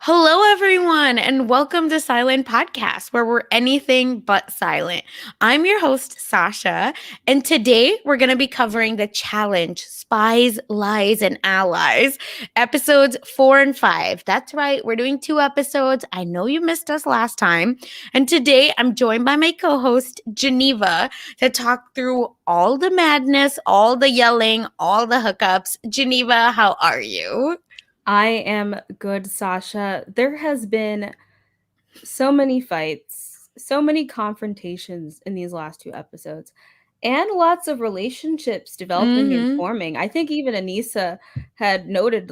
Hello, everyone, and welcome to Silent Podcast, where we're anything but silent. I'm your host, Sasha, and today we're going to be covering the challenge Spies, Lies, and Allies, episodes 4 and 5. That's right, we're doing 2 episodes. I know you missed us last time. And today I'm joined by my co host, Geneva, to talk through all the madness, all the yelling, all the hookups. Geneva, how are you? I am good, Sasha. There has been so many fights, so many confrontations in these last 2 episodes, and lots of relationships developing and Mm forming. I think even Anissa had noted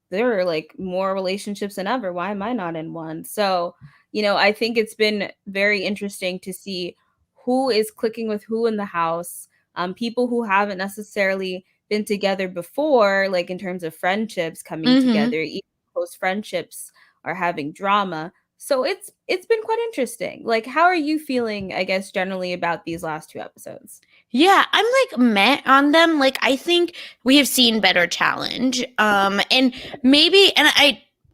there are more relationships than ever. Why am I not in one? So, I think it's been very interesting to see who is clicking with who in the house. People who haven't necessarily been together before, like in terms of friendships coming hmm. Mm hmm. together, even close friendships are having drama. So it's been quite interesting. Like, how are you feeling, I guess, generally about these last 2 episodes? Yeah, I'm like met on them. Like I think we have seen better challenge. And maybe and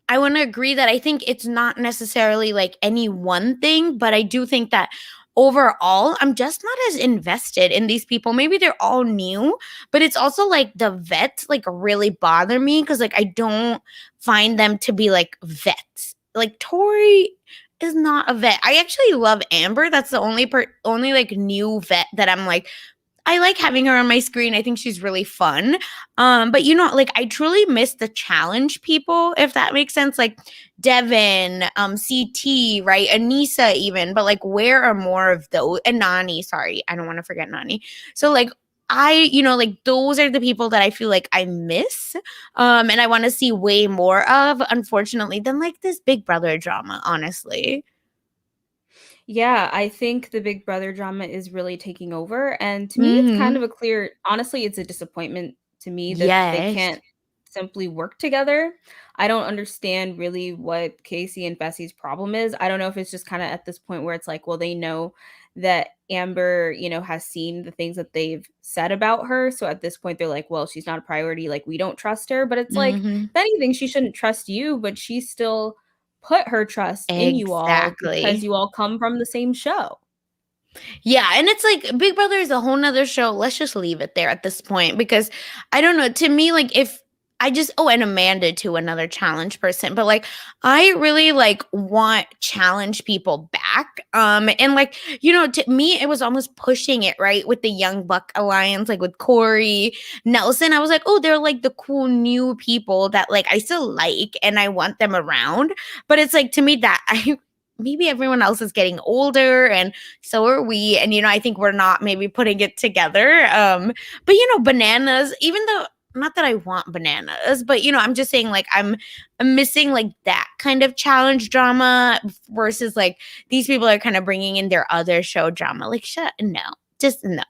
I want to agree that I think it's not necessarily like any one thing, but I do think that overall I'm just not as invested in these people. Maybe they're all new, but it's also like the vets like really bother me because like I don't find them to be like vets. Like Tori is not a vet. I actually love Amber. That's the only like new vet that I'm like I like having her on my screen. I think she's really fun. But like I truly miss the challenge people, if that makes sense. Like Devin, CT, right? Anissa even, but like where are more of those and Nani, sorry, I don't want to forget Nani. So like like those are the people that I feel like I miss. And I want to see way more of, unfortunately, than like this Big Brother drama, honestly. Yeah, I think the Big Brother drama is really taking over. And to me, it's kind Mm-hmm. of a clear, honestly, it's a disappointment to me that they Yes. can't simply work together. I don't understand really what Casey and Bessie's problem is. I don't know if it's just kind of at this point where it's like, well, they know that Amber, has seen the things that they've said about her. So at this point, they're like, well, she's not a priority. Like, we don't trust her. But it's like, Mm-hmm. if anything, she shouldn't trust you, but she's still put her trust in you all because Exactly. you all come from the same show. Yeah, and it's like Big Brother is a whole nother show. Let's just leave it there at this point because I don't know. To me, like if I just and Amanda too, another challenge person, but like I really like want challenge people back. And like, to me, it was almost pushing it, right? With the Young Buck Alliance, like with Corey, Nelson. I was like, oh, they're like the cool new people that like I still like and I want them around. But it's like to me that I maybe everyone else is getting older and so are we, and I think we're not maybe putting it together. But bananas, even though not that I want bananas, but I'm just saying like I'm missing like that kind of challenge drama versus like these people are kind of bringing in their other show drama. Like shut no, just no.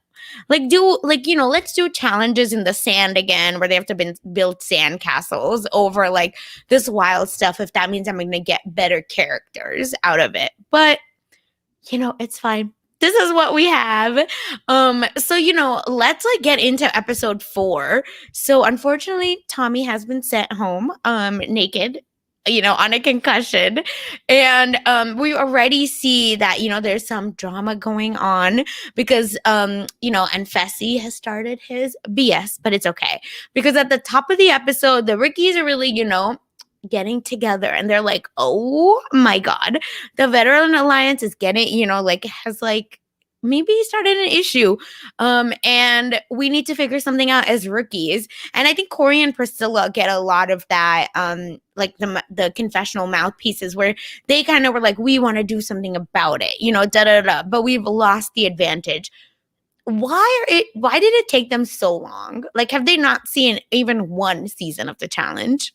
Like do like let's do challenges in the sand again where they have to build sand castles over like this wild stuff if that means I'm going to get better characters out of it. But it's fine. This is what we have. So let's like get into episode 4. So unfortunately, Tommy has been sent home naked, on a concussion. And we already see that, there's some drama going on because and Fessy has started his BS, but it's okay. Because at the top of the episode, the Rickies are really, getting together and they're like, oh my god, the veteran alliance is getting like has like maybe started an issue, and we need to figure something out as rookies. And I think Corey and Priscilla get a lot of that, like the confessional mouthpieces where they kind of were like, we want to do something about it, da da da, but we've lost the advantage. Why did it take them so long? Like, have they not seen even one season of the challenge?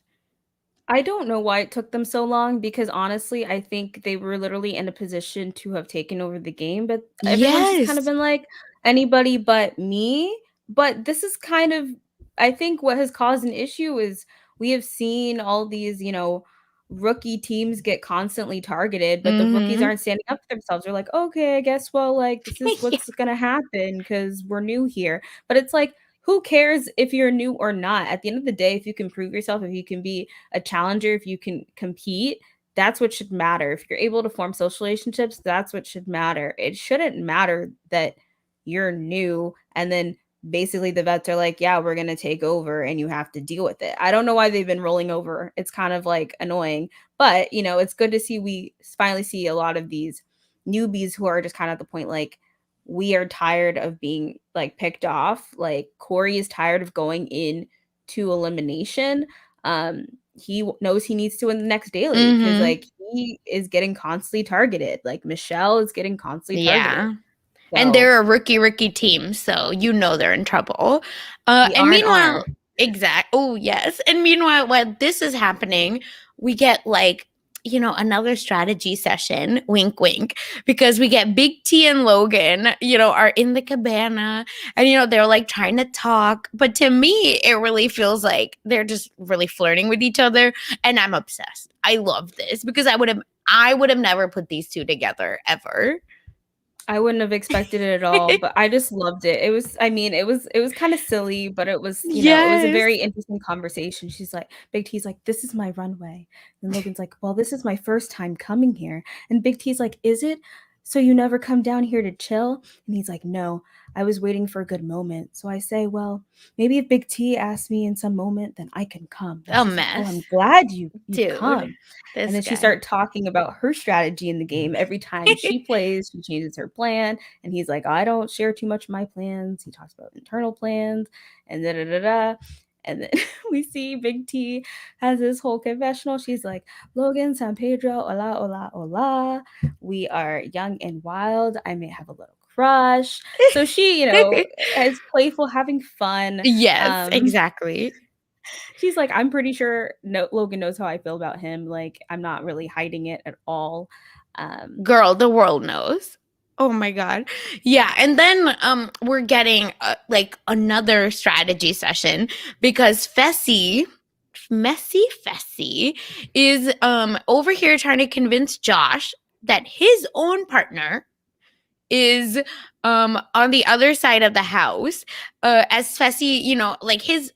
I don't know why it took them so long because honestly, I think they were literally in a position to have taken over the game, but everyone's just kind of Yes. been like anybody but me. But this is kind of I think what has caused an issue is we have seen all these, rookie teams get constantly targeted, but the rookies Mm-hmm. aren't standing up for themselves. They're like, "Okay, I guess well like this is Yeah. what's going to happen because we're new here." But it's like who cares if you're new or not? At the end of the day, if you can prove yourself, if you can be a challenger, if you can compete, that's what should matter. If you're able to form social relationships, that's what should matter. It shouldn't matter that you're new and then basically the vets are like, yeah, we're going to take over and you have to deal with it. I don't know why they've been rolling over. It's kind of like annoying, but it's good to see we finally see a lot of these newbies who are just kind of at the point like, we are tired of being like picked off. Like Corey is tired of going in to elimination. He knows he needs to win the next daily because Mhm. like he is getting constantly targeted. Like Michelle is getting constantly targeted. Yeah. And So they're a rookie team, so they're in trouble. the And R&R. meanwhile, oh yes. And meanwhile, while this is happening, we get like another strategy session. Wink, wink, because we get Big T and Logan. Are in the cabana, and they're like trying to talk. But to me, it really feels like they're just really flirting with each other, and I'm obsessed. I love this because I would have never put these two together ever. I wouldn't have expected it at all, but I just loved it. It was I mean, it was kinda silly, but it was a Yes. very interesting conversation. She's like Big T's like, "This is my runway." And Logan's like, "Well, this is my first time coming here." And Big T's like, "Is it? So you never come down here to chill?" And he's like, "No, I was waiting for a good moment." So I say, "Well, maybe if Big T asks me in some moment, then I can come." And A she's like, "Oh, I'm mess. glad you've Dude, come." And this then she guy. started talking about her strategy in the game. Every time she plays, she changes her plan. And he's like, I don't share too much of my plans. He talks about internal plans and da da da da. And then we see Big T has this whole confessional. She's like, Logan, San Pedro, hola, hola, hola. We are young and wild. I may have a little crush. So she, is playful, having fun. Yes, Um, exactly. she's like, I'm pretty sure Logan knows how I feel about him. Like, I'm not really hiding it at all. Girl, the world knows. Oh my god. Yeah, and then we're getting like another strategy session because Messy Fessy is over here trying to convince Josh that his own partner is on the other side of the house. As Fessy, like his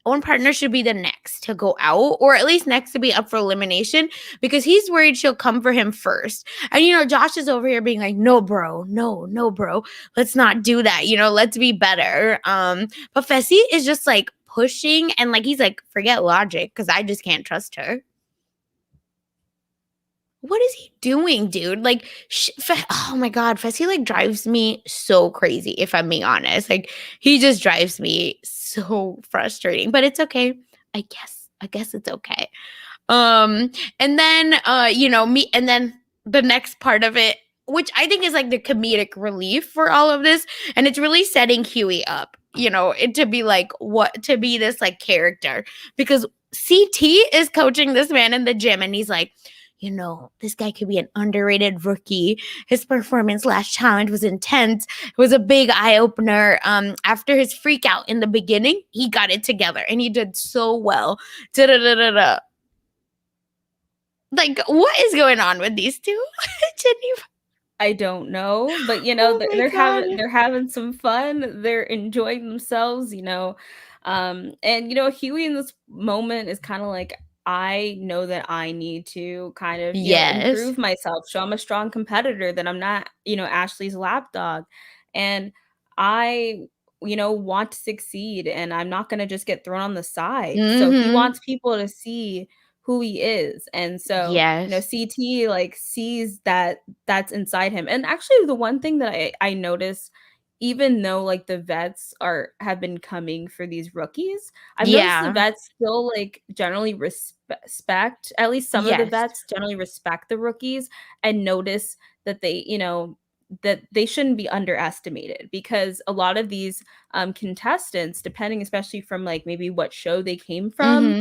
own partner should be the next to go out, or at least next to be up for elimination, because he's worried she'll come for him first. And Josh is over here being like, no bro, no bro, let's not do that, let's be better. But Fessy is just like pushing, and like he's like, forget logic, because I just can't trust her. What is he doing, dude? Like, oh my god, Fessy like drives me so crazy. If I'm being honest, like he just drives me so frustrating. But it's okay. I guess it's okay. Um, and then me, and then the next part of it, which I think is like the comedic relief for all of this, and it's really setting Huey up, to be like to be this like character, because CT is coaching this man in the gym, and he's like, this guy could be an underrated rookie. His performance last challenge was intense. It was a big eye opener. After his freak out in the beginning, he got it together and he did so well. Da-da-da-da-da. Like, what is going on with these two? Geneva. I don't know, but Oh my they're god. having some fun. They're enjoying themselves, and Huey in this moment is kind of like, I know that I need to kind of, Yes. improve myself, show I'm a strong competitor, that I'm not, Ashley's lapdog. And I, want to succeed, and I'm not going to just get thrown on the side. So he Mhm. wants people to see who he is. And so, Yes. CT like sees that that's inside him. And actually the one thing that I noticed, even though like the vets have been coming for these rookies, I've noticed the Yeah. vets still like generally respect, at least some of the Yes. vets generally respect the rookies and notice that that they shouldn't be underestimated, because a lot of these contestants, depending especially from like maybe what show they came from,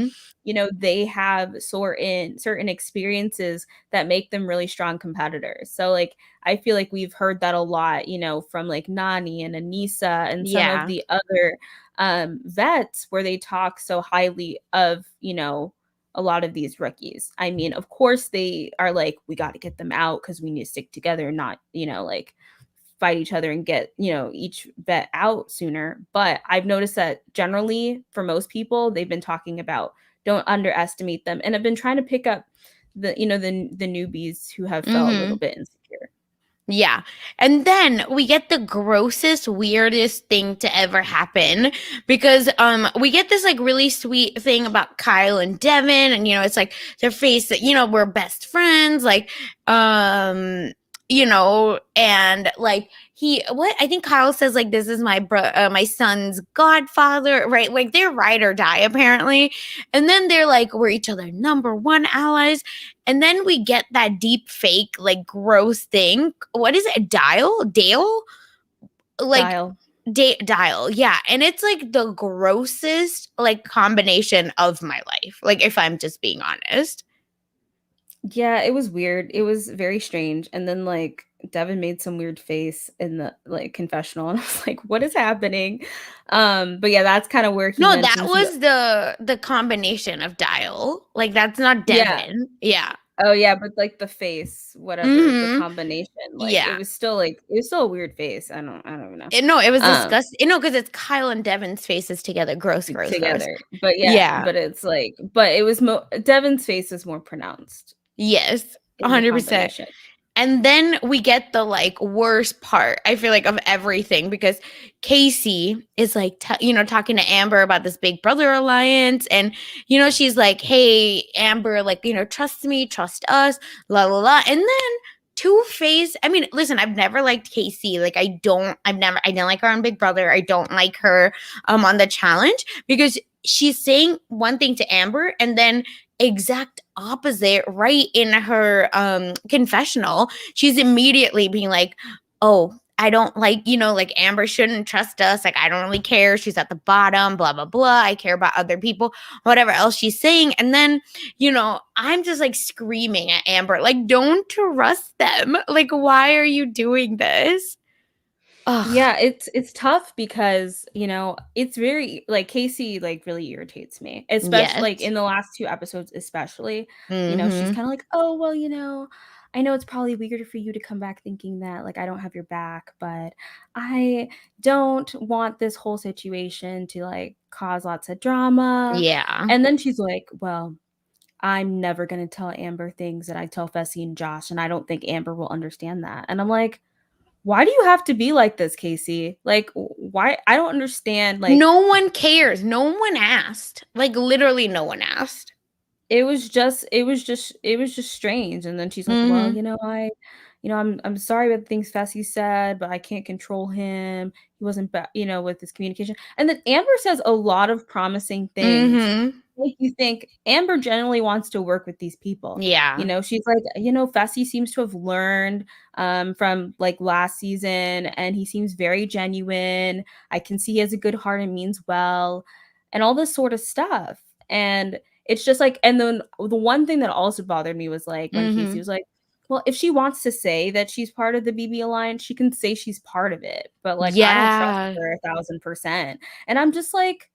Mhm. they have certain experiences that make them really strong competitors. So like I feel like we've heard that a lot, from like Nani and Anissa and some of Yeah. the other vets, where they talk so highly of, a lot of these rookies. I mean, of course they are like, we got to get them out because we need to stick together, not, like fight each other and get, each vet out sooner. But I've noticed that generally for most people, they've been talking about don't underestimate them and have been trying to pick up the newbies who have felt a little Mhm. bit insecure. Yeah. And then we get the grossest, weirdest thing to ever happen because we get this like really sweet thing about Kyle and Devin, and it's like their face that we're best friends, like and like I think Kyle says like this is my son's godfather, right? Like they're ride or die apparently. And then they're like we're each other number one allies. And then we get that deep fake, like gross thing. What is it? Dale? Like Dial. Dial. Yeah. And it's like the grossest like combination of my life. Like if I'm just being honest. Yeah, it was weird. It was very strange. And then like Devin made some weird face in the like confessional and I was like, what is happening? But yeah, that's kind of where he No, that mentions was the combination of Dial. Like that's not yeah. Devin. Yeah. Oh yeah, but like the face, whatever, the Mhm. combination, like Yeah. it was still a weird face. I don't even know. No, it was Um disgusting. No, because it's Kyle and Devin's faces together. Gross, gross, gross. together. But yeah, Yeah. but it's like but it was Devin's face is more pronounced Yes. in the 100%. combination. And then we get the like worst part, I feel like, of everything because Casey is like, talking to Amber about this Big Brother alliance. And, she's like, hey, Amber, like, trust me, trust us, la, la, la. And then Two-Face, I mean, listen, I've never liked Casey. Like, I didn't like her on Big Brother. I don't like her on the challenge because she's saying one thing to Amber and then exact opposite right in her confessional. She's immediately being like, oh, I don't like, like Amber shouldn't trust us, like I don't really care, she's at the bottom, blah blah blah, I care about other people, whatever else she's saying. And then I'm just like screaming at Amber like, don't trust them, like why are you doing this? Ugh. Yeah, it's tough because, it's very like Casey like really irritates me. Especially like Yes. in the last 2 episodes especially, she's Mm-hmm. kind of like, "Oh, well, I know it's probably weird for you to come back thinking that like I don't have your back, but I don't want this whole situation to like cause lots of drama." Yeah. And then she's like, "Well, I'm never going to tell Amber things that I tell Fessy and Josh, and I don't think Amber will understand that." And I'm like, why do you have to be like this, Casey? Like, why? I don't understand. Like, No one cares. No one asked. Like literally no one asked. it was just strange. And then she's like, "Well, Mhm. I'm sorry about the things Fessy said, but I can't control him. He wasn't, with his communication." And then Amber says a lot of promising things. Mhm. Make you think Amber generally wants to work with these people. Yeah. She's like, Fessy seems to have learned from like last season, and he seems very genuine. I can see he has a good heart and means well, and all this sort of stuff. And it's just like, and then the one thing that also bothered me was like when Casey Mhm. was like, well, if she wants to say that she's part of the BB Alliance, she can say she's part of it. But like, I don't trust Yeah. her 1,000%. And I'm just like,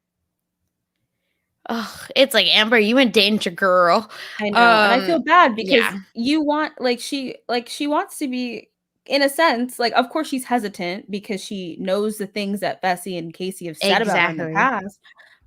Ugh, it's like, Amber, you in danger, girl. I know, and I feel bad because Yeah. you want she wants to be in a sense, like, of course she's hesitant because she knows the things that Bessie and Casey have said about her in the Exactly. past.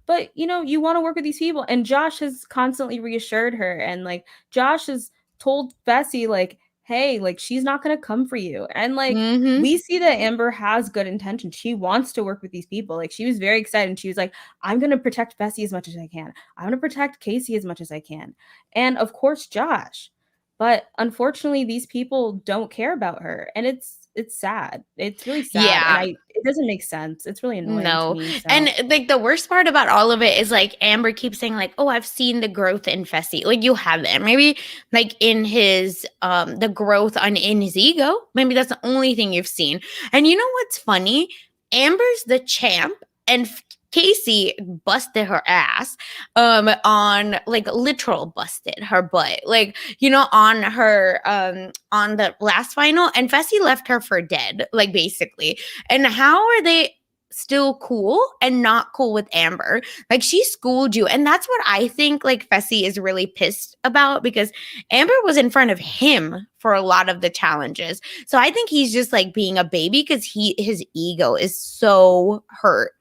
But, you wanna work with these people, and Josh has constantly reassured her, and, like, Josh has told Bessie, like, "Hey, like, she's not gonna come for you," and, like, Mhm. we see that Amber has good intentions. She wants to work with these people, like, she was very excited, and she was like, "I'm gonna protect Bessie as much as I can. I'm gonna protect Casey as much as I can." And, of course, Josh. But, unfortunately, these people don't care about her, and it's sad. It's really sad, and Yeah. it doesn't make sense. It's really annoying to No. me, so And like the worst part about all of it is like Amber keeps saying like, "Oh, I've seen the growth in Fessy." Like you haven't. Maybe like in his the growth on in his ego. Maybe that's the only thing you've seen. And you know what's funny? Amber's the champ and Casey busted her ass on like literal busted her butt. Like, on her on the last final, and Fessy left her for dead, like basically. And how are they still cool and not cool with Amber. Like she schooled you. And that's what I think like Fessy is really pissed about because Amber was in front of him for a lot of the challenges. So I think he's just like being a baby because his ego is so hurt.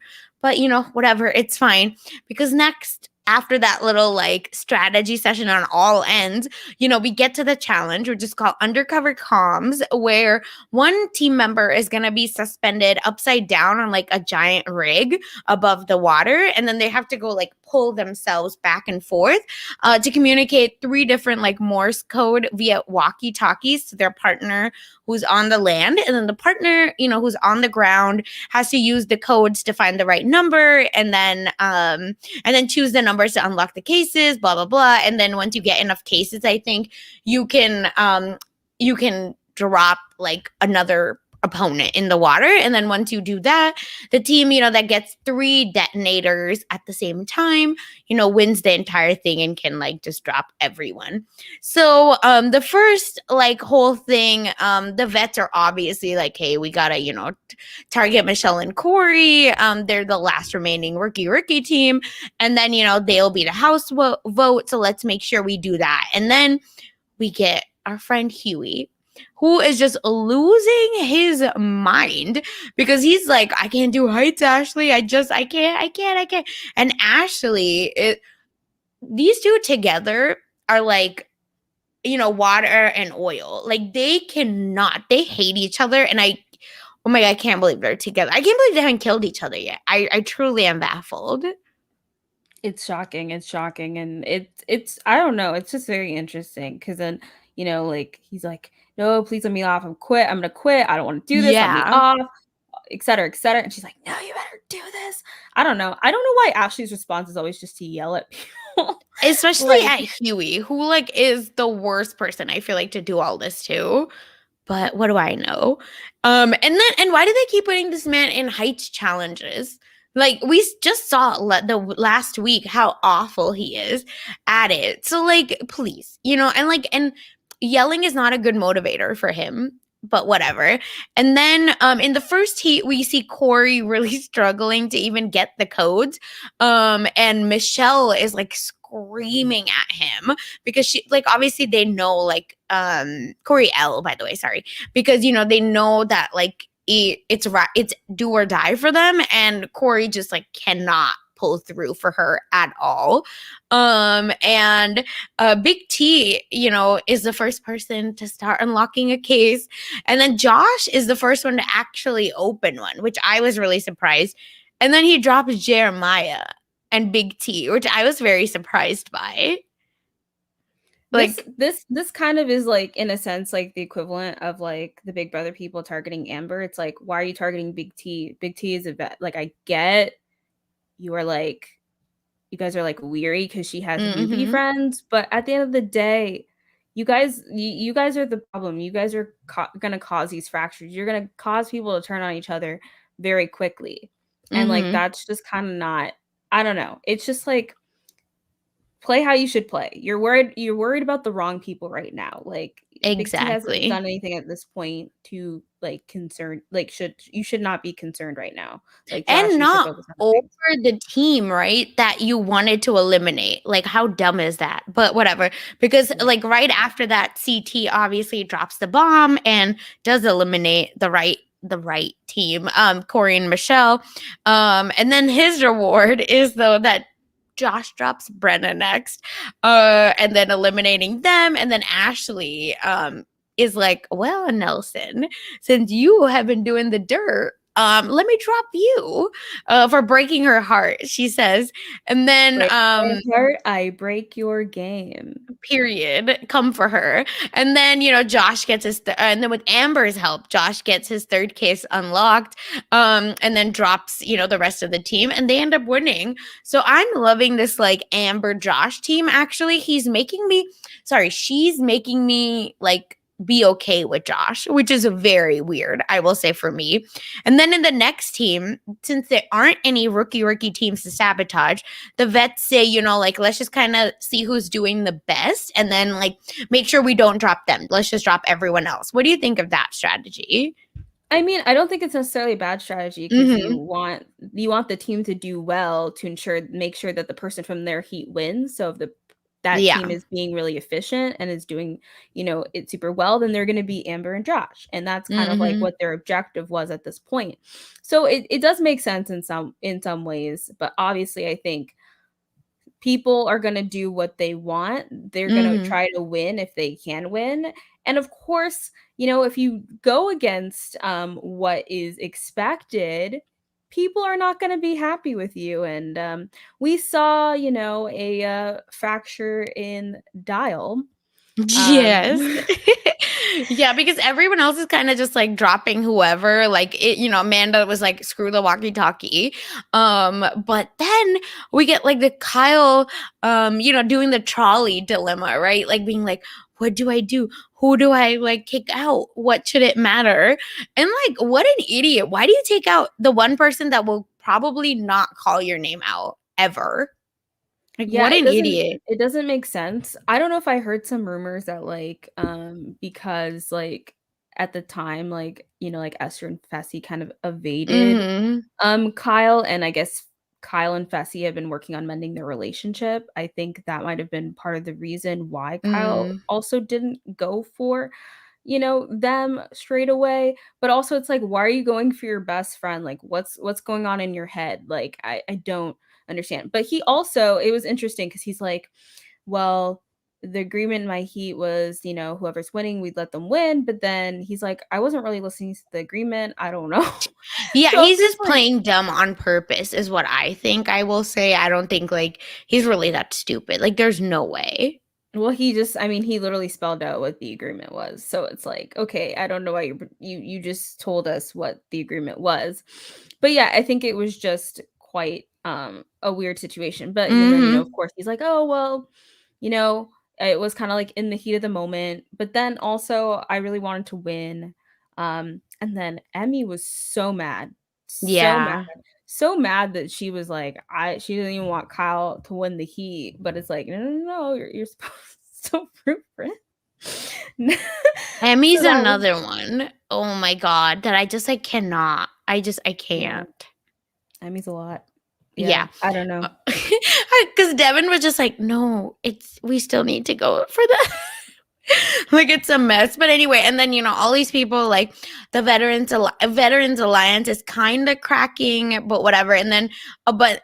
But you know, whatever, it's fine. Because next after that little like strategy session on all ends, you know, we get to the challenge, which is called Undercover Comms, where one team member is going to be suspended upside down on like a giant rig above the water. And then they have to go like pull themselves back and forth to communicate 3 different like Morse code via walkie talkies to their partner who's on the land. And then the partner, you know, who's on the ground has to use the codes to find the right number and then choose the numbers to unlock the cases, blah, blah, blah. And then once you get enough cases, I think you can drop like another opponent in the water. And then once you do that, the team, you know, that gets 3 detonators at the same time, you know, wins the entire thing and can like just drop everyone. So the first like whole thing, the vets are obviously like, hey, we gotta, you know, target Michelle and Corey. They're the last remaining rookie team. And then, you know, they'll be the house vote. So let's make sure we do that. And then we get our friend Huey, who is just losing his mind because he's like, I can't do heights, Ashley. I can't. And Ashley, these two together are like, you know, water and oil. Like they hate each other. And oh my God, I can't believe they're together. I can't believe they haven't killed each other yet. I truly am baffled. It's shocking. And it's I don't know. It's just very interesting because then, you know, like he's like, no, please let me off. I'm gonna quit. I don't want to do this. Let me Yeah. off, et cetera, et cetera. And she's like, no, you better do this. I don't know why Ashley's response is always just to yell at people. Especially Like, at Huey, who like is the worst person I feel like to do all this to. But what do I know? And why do they keep putting this man in heights challenges? Like we just saw the last week how awful he is at it. So like, please, you know, and yelling is not a good motivator for him. But whatever. And then in the first heat, we see Corey really struggling to even get the codes. And Michelle is like screaming at him because she like obviously they know like Corey L, by the way, sorry, because you know they know that like it's do or die for them, and Corey just like cannot pull through for her at all. And Big T, you know, is the first person to start unlocking a case, and then Josh is the first one to actually open one, which I was really surprised. And then he drops Jeremiah and Big T, which I was very surprised by. Like this kind of is like in a sense like the equivalent of like the Big Brother people targeting Amber. It's like, why are you targeting Big T? Big T is a vet. Like I get you are like you guys are like weary because she has newbie friends, but at the end of the day, you guys are the problem. You guys are gonna cause these fractures. You're gonna cause people to turn on each other very quickly, and like that's just kind of not. I don't know. It's just like play how you should play. You're worried about the wrong people right now. Like Big T hasn't exactly. done anything at this point to like concern like you should not be concerned right now. Like Josh, And you should not focus on over things. the team, right? That you wanted to eliminate. Like, how dumb is that? But whatever. Because, like, right after that, CT obviously drops the bomb and does eliminate the right team, Corey and Michelle. And then his reward is though that Josh drops Brenna next, and then eliminating them, and then Ashley is like, well, Nelson, since you have been doing the dirt, let me drop you for breaking her heart, she says. And then Break my heart, I break your game. period, come for her. And then, you know, Josh gets and then with Amber's help, Josh gets his third case unlocked, and then drops, you know, the rest of the team, and they end up winning. So I'm loving this like Amber Josh team. Actually, she's making me like be okay with Josh, which is very weird, I will say, for me. And then in the next team, since there aren't any rookie teams to sabotage, the vets say, you know, like, let's just kind of see who's doing the best and then like make sure we don't drop them. Let's just drop everyone else. What do you think of that strategy? I mean, I don't think it's necessarily a bad strategy because Mhm. you want the team to do well to make sure that the person from their heat wins. So if the that Yeah. team is being really efficient and is doing, it super well, then they're gonna be Amber and Josh. And that's kind of like Mhm. what their objective was at this point. So it does make sense in some ways, but obviously I think people are gonna do what they want. They're gonna Mhm. try to win if they can win. And of course, if you go against what is expected, people are not gonna be happy with you. And we saw, a fracture in Dial. Um, Yes. Yeah, because everyone else is kinda just, like, dropping whoever, like, Amanda was like, "Screw the walkie-talkie." But then we get, like, the Kyle, doing the trolley dilemma, right? Like, being like, "What do I do? Who do I, like, kick out? What should it matter?" And, like, what an idiot. Why do you take out the one person that will probably not call your name out ever? Like, Yeah, what an idiot. it doesn't make sense. I don't know if I heard some rumors that because like at the time like Esther and Fessy kind of evaded Mhm. Kyle, and I guess Kyle and Fessy have been working on mending their relationship. I think that might have been part of the reason why Kyle Mm. also didn't go for them straight away. But also it's like, why are you going for your best friend? Like what's going on in your head? Like I don't understand. But he also, it was interesting because he's like, well, the agreement in my heat was, whoever's winning, we'd let them win. But then he's like, I wasn't really listening to the agreement. I don't know. Yeah, So he's there's just like, playing dumb on purpose is what I think, I will say. I don't think, like, he's really that stupid. Like, there's no way. well, I mean, he literally spelled out what the agreement was. So it's like, okay, I don't know why you just told us what the agreement was. But yeah, I think it was just quite a weird situation. But then, of Mhm. course, he's like, "Oh, well, you know, it was kind of like in the heat of the moment, but then also I really wanted to win." And then Emmy was so mad. So mad. Yeah. So mad that she was like, she didn't even want Kyle to win the heat, but it's like, no, no, no, no, you're supposed to root for him. So Emmy's that was, another one. Oh my god, that I just, I cannot. I yeah, can't. that means a lot. Yeah, Yeah. I don't know. Because Devin was just like, "No, we still need to go for the." Like, it's a mess. But anyway, and then all these people, like the Veterans Alliance is kind of cracking, but whatever. And then, but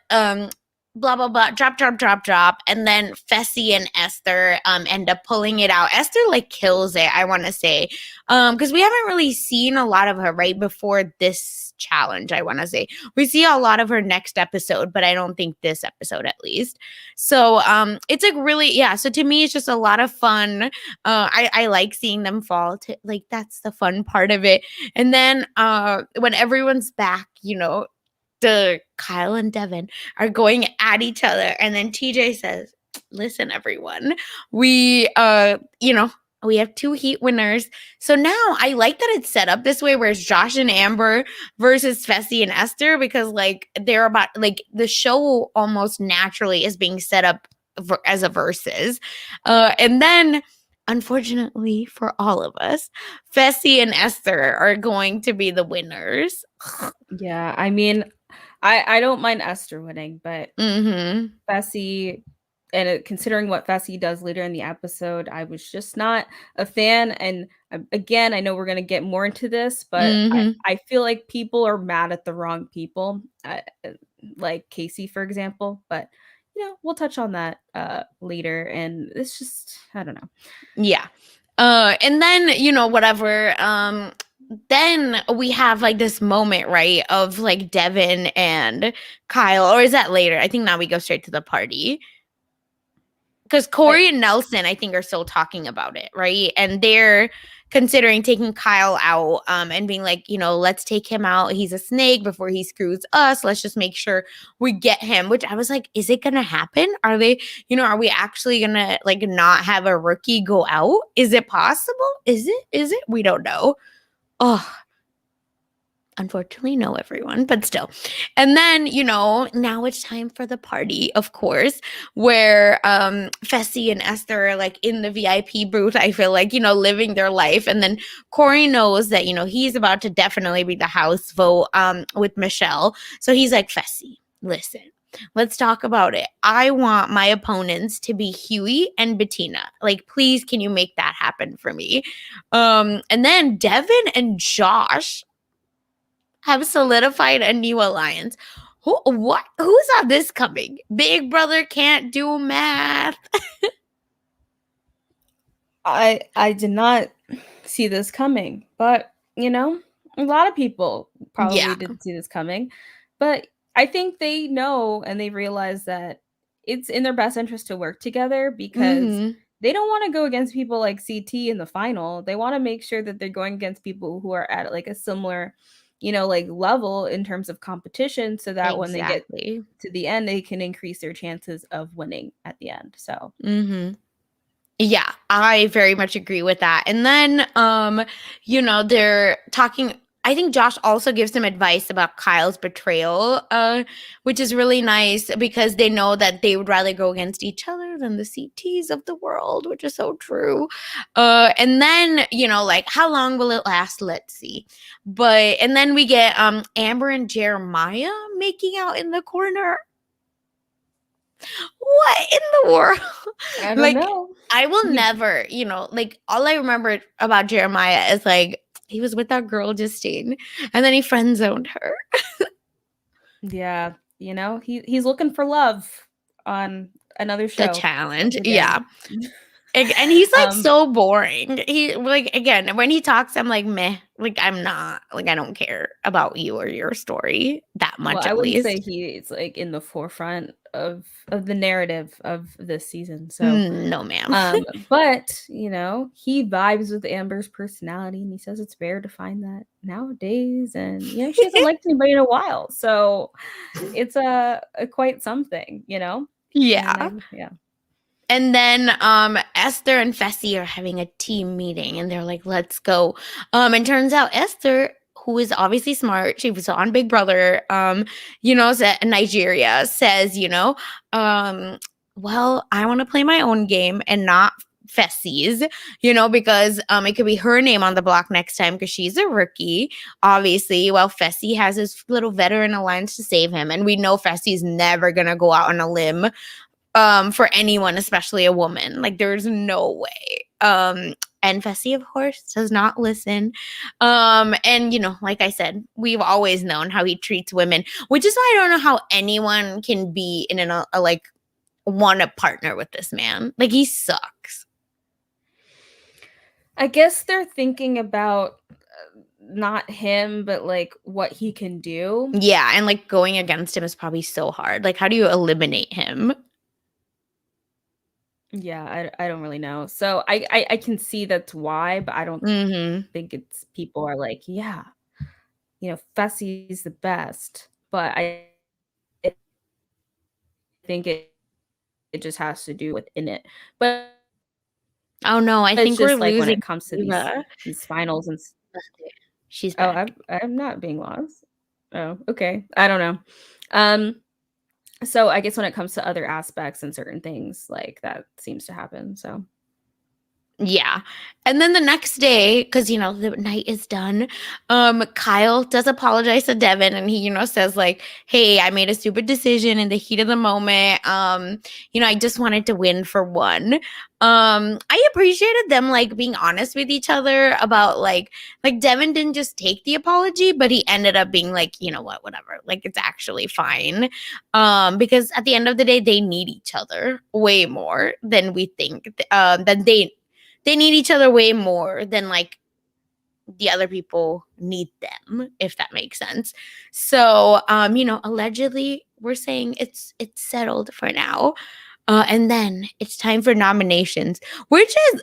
blah blah blah, drop drop drop drop, and then Fessy and Esther end up pulling it out. Esther like kills it, I want to say, because we haven't really seen a lot of her right before this challenge. I want to say we see a lot of her next episode, but I don't think this episode at least. So it's like really, yeah. So to me, it's just a lot of fun. I like seeing them fall to, like, that's the fun part of it. And then when everyone's back, the Kyle and Devin are going at each other, and then TJ says, "Listen, everyone, we have two heat winners. So now I like that it's set up this way, where it's Josh and Amber versus Fessy and Esther, because like they're about, like, the show almost naturally is being set up as a versus. And then unfortunately for all of us, Fessy and Esther are going to be the winners. Yeah, I mean, I don't mind Esther winning, but Mhm. Fessy, and considering what Fessy does later in the episode, I was just not a fan. And again, I know we're gonna get more into this, but Mhm. I feel like people are mad at the wrong people, like Casey, for example. But we'll touch on that later. And it's just, I don't know. Yeah. And then, whatever. Then we have like this moment, right, of like Devin and Kyle, or is that later? I think now we go straight to the party. Because I, Corey and Nelson, I think, are still talking about it, right? And they're considering taking Kyle out, and being like, let's take him out. He's a snake before he screws us. Let's just make sure we get him. Which I was like, is it gonna happen? Are we actually gonna like not have a rookie go out? Is it possible? Is it? We don't know. Oh, unfortunately know everyone, but still. And then, now it's time for the party, of course, where Fessy and Esther are like in the VIP booth, I feel like, living their life. And then Corey knows that, he's about to definitely be the house vote with Michelle. So he's like, Fessy, listen. Let's talk about it. I want my opponents to be Huey and Bettina. Like, please, can you make that happen for me? And then Devin and Josh have solidified a new alliance. Who saw this coming? Big Brother can't do math. I did not see this coming, but a lot of people Yeah. probably didn't see this coming. But I think they know and they realize that it's in their best interest to work together because Mm-hmm. they don't want to go against people like CT in the final. They want to make sure that they're going against people who are at like a similar, like level in terms of competition so that when they get Exactly. to the end, they can increase their chances of winning at the end. So Mm-hmm. Yeah, I very much agree with that. And then they're talking. I think Josh also gives some advice about Kyle's betrayal, which is really nice because they know that they would rather go against each other than the CTs of the world, which is so true. And then, like, how long will it last? Let's see. And then we get Amber and Jeremiah making out in the corner. What in the world? I don't Like, know. I will never, like, all I remember about Jeremiah is like he was with that girl Justine, and then he friend zoned her. Yeah, he's looking for love on another The show challenge, again. yeah. And he's like Um, so boring. He like again when he talks, I'm like meh. Like I'm not like I don't care about you or your story that well, much I at wouldn't say least. he's like in the forefront of the narrative of this season. So, No, ma'am. but he vibes with Amber's personality, and he says it's rare to find that nowadays. And she hasn't liked anybody in a while, so it's a quite something, And Yeah. yeah. And then Esther and Fessy are having a team meeting and they're like, let's go. And turns out Esther, who is obviously smart, she was on Big Brother, Nigeria, says, well, I want to play my own game and not Fessy's, because it could be her name on the block next time because she's a rookie, obviously, while Fessy has his little veteran alliance to save him. And we know Fessy's never going to go out on a limb for anyone, especially a woman. Like there's no way. And Fessy, of course, does not listen. And like I said, we've always known how he treats women, which is why I don't know how anyone can be in a like want to partner with this man. Like he sucks. I guess they're thinking about not him, but like what he can do. Yeah, and like going against him is probably so hard. Like, how do you eliminate him? Yeah, I don't really know. So I can see that's why, but I don't Mm-hmm. think it's people are like, yeah, Fessy's the best. But I think it just has to do within it. But Oh no, I it's think we're just like when losing it comes to these Eva. these finals and She's oh, back. I'm not being lost. Oh, okay. I don't know. Um, so I guess when it comes to other aspects and certain things, like that seems to happen. So Yeah. And then the next day, because the night is done, Kyle does apologize to Devin and he, says like, hey, I made a stupid decision in the heat of the moment. I just wanted to win for one. I appreciated them like being honest with each other about like Devin didn't just take the apology, but he ended up being like, you know what, whatever. Like it's actually fine. Because at the end of the day, they need each other way more than we think. Than they need each other way more than like the other people need them, if that makes sense. So allegedly we're saying it's settled for now. And then it's time for nominations, which is